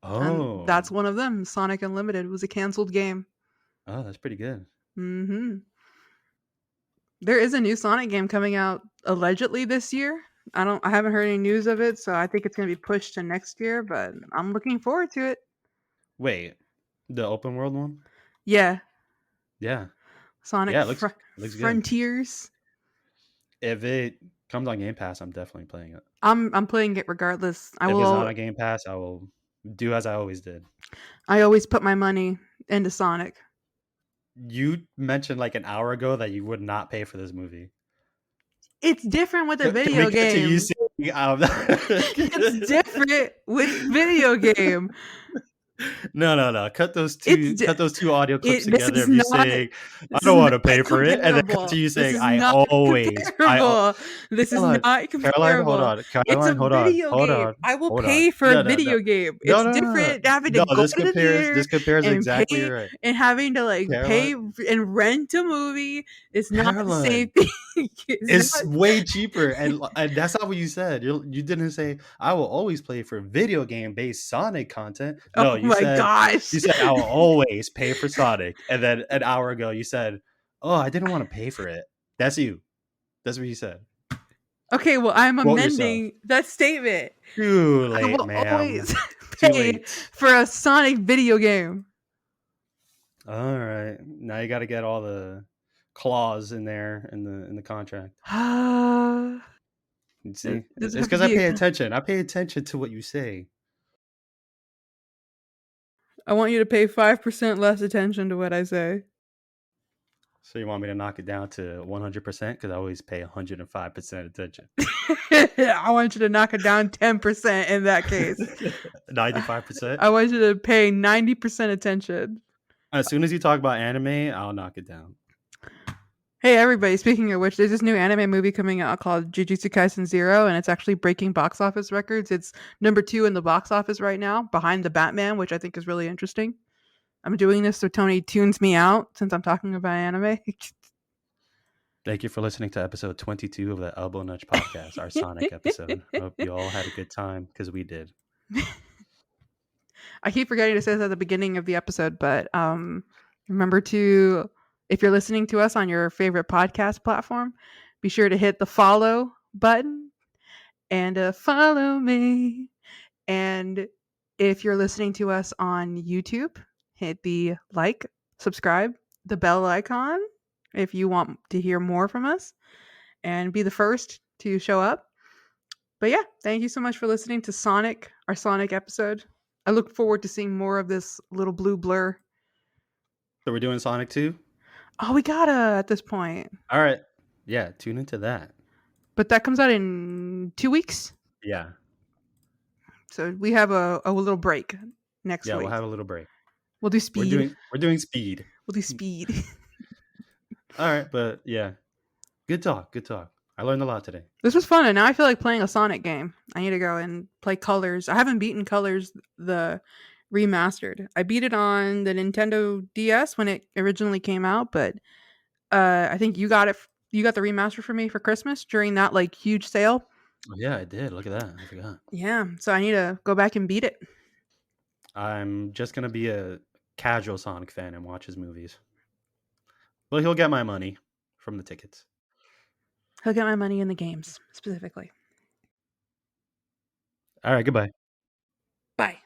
and Oh, that's one of them. Sonic Unlimited was a canceled game. oh, that's pretty good. Hmm. There is a new Sonic game coming out allegedly this year. I haven't heard any news of it, so I think it's gonna be pushed to next year, but I'm looking forward to it. Wait, the open world one? Yeah, Yeah, Sonic yeah, it looks good. Frontiers. If it comes on Game Pass, I'm definitely playing it. I'm playing it regardless. If it's not on Game Pass, I will do as I always did. I always put my money into Sonic. You mentioned like an hour ago that you would not pay for this movie. It's different with a Can we video get to you game. saying It's different with video game. No, no, no. Cut those It's two cut those two audio clips this together is of you not saying, "I this don't is want to not pay for it," and then cut to comparable. you This saying, is "I not always comparable. This is Caroline, not Caroline, hold comparable. on. It's a Caroline, hold on. video Hold game. on. I will Hold on. pay for a No, no, no. video game. No, It's no, no, no. different having to No, go this to the compares theater this compares and exactly pay right. and having to like pay Caroline, and rent a movie. It's not the same Caroline. thing. It's It's not. way cheaper, and that's not what you said. You didn't say I will always play for video game based Sonic content. Oh No, you my said gosh. you said I will always pay for Sonic, and then an hour ago you said, "Oh, I didn't want to pay for it." That's you. That's what you said. Okay, well, I'm Quote yourself. amending that statement. Too I late, will ma'am. always Too pay late. for a Sonic video game. All right. Now you got to get all the clause in there in the contract. You It see, doesn't it's have to because I be. pay attention. I pay attention to what you say. I want you to pay 5% less attention to what I say. So you want me to knock it down to 100% because I always pay 105% attention. I want you to knock it down 10% in that case. 95%. I want you to pay 90% attention. As soon as you talk about anime, I'll knock it down. Hey, everybody, speaking of which, there's this new anime movie coming out called Jujutsu Kaisen Zero, and it's actually breaking box office records. It's #2 in the box office right now, behind the Batman, which I think is really interesting. I'm doing this so Tony tunes me out since I'm talking about anime. Thank you for listening to episode 22 of the Elbow Nudge podcast, our Sonic episode. Hope you all had a good time because we did. I keep forgetting to say this at the beginning of the episode, but remember to, if you're listening to us on your favorite podcast platform, be sure to hit the follow button and follow me. And if you're listening to us on YouTube, hit the like, subscribe, the bell icon if you want to hear more from us and be the first to show up. But yeah, thank you so much for listening to Sonic, our Sonic episode. I look forward to seeing more of this little blue blur. So we're doing Sonic 2? Oh, we gotta at this point. All right. Yeah, tune into that. But that comes out in 2 weeks. Yeah. So we have a little break next Yeah, we'll week. have a little break. We'll do We're speed. doing speed. We'll do speed. All right, but yeah. Good talk. Good talk. I learned a lot today. This was fun, and now I feel like playing a Sonic game. I need to go and play Colors. I haven't beaten Colors the remastered. I beat it on the Nintendo DS when it originally came out, but I think you got it. You got the remaster for me for Christmas during that like huge sale. Oh, yeah, I did. Look at that. I forgot. Yeah, so I need to go back and beat it. I'm just gonna be a casual Sonic fan and watch his movies. Well, he'll get my money from the tickets. He'll get my money in the games specifically. All right, goodbye. Bye.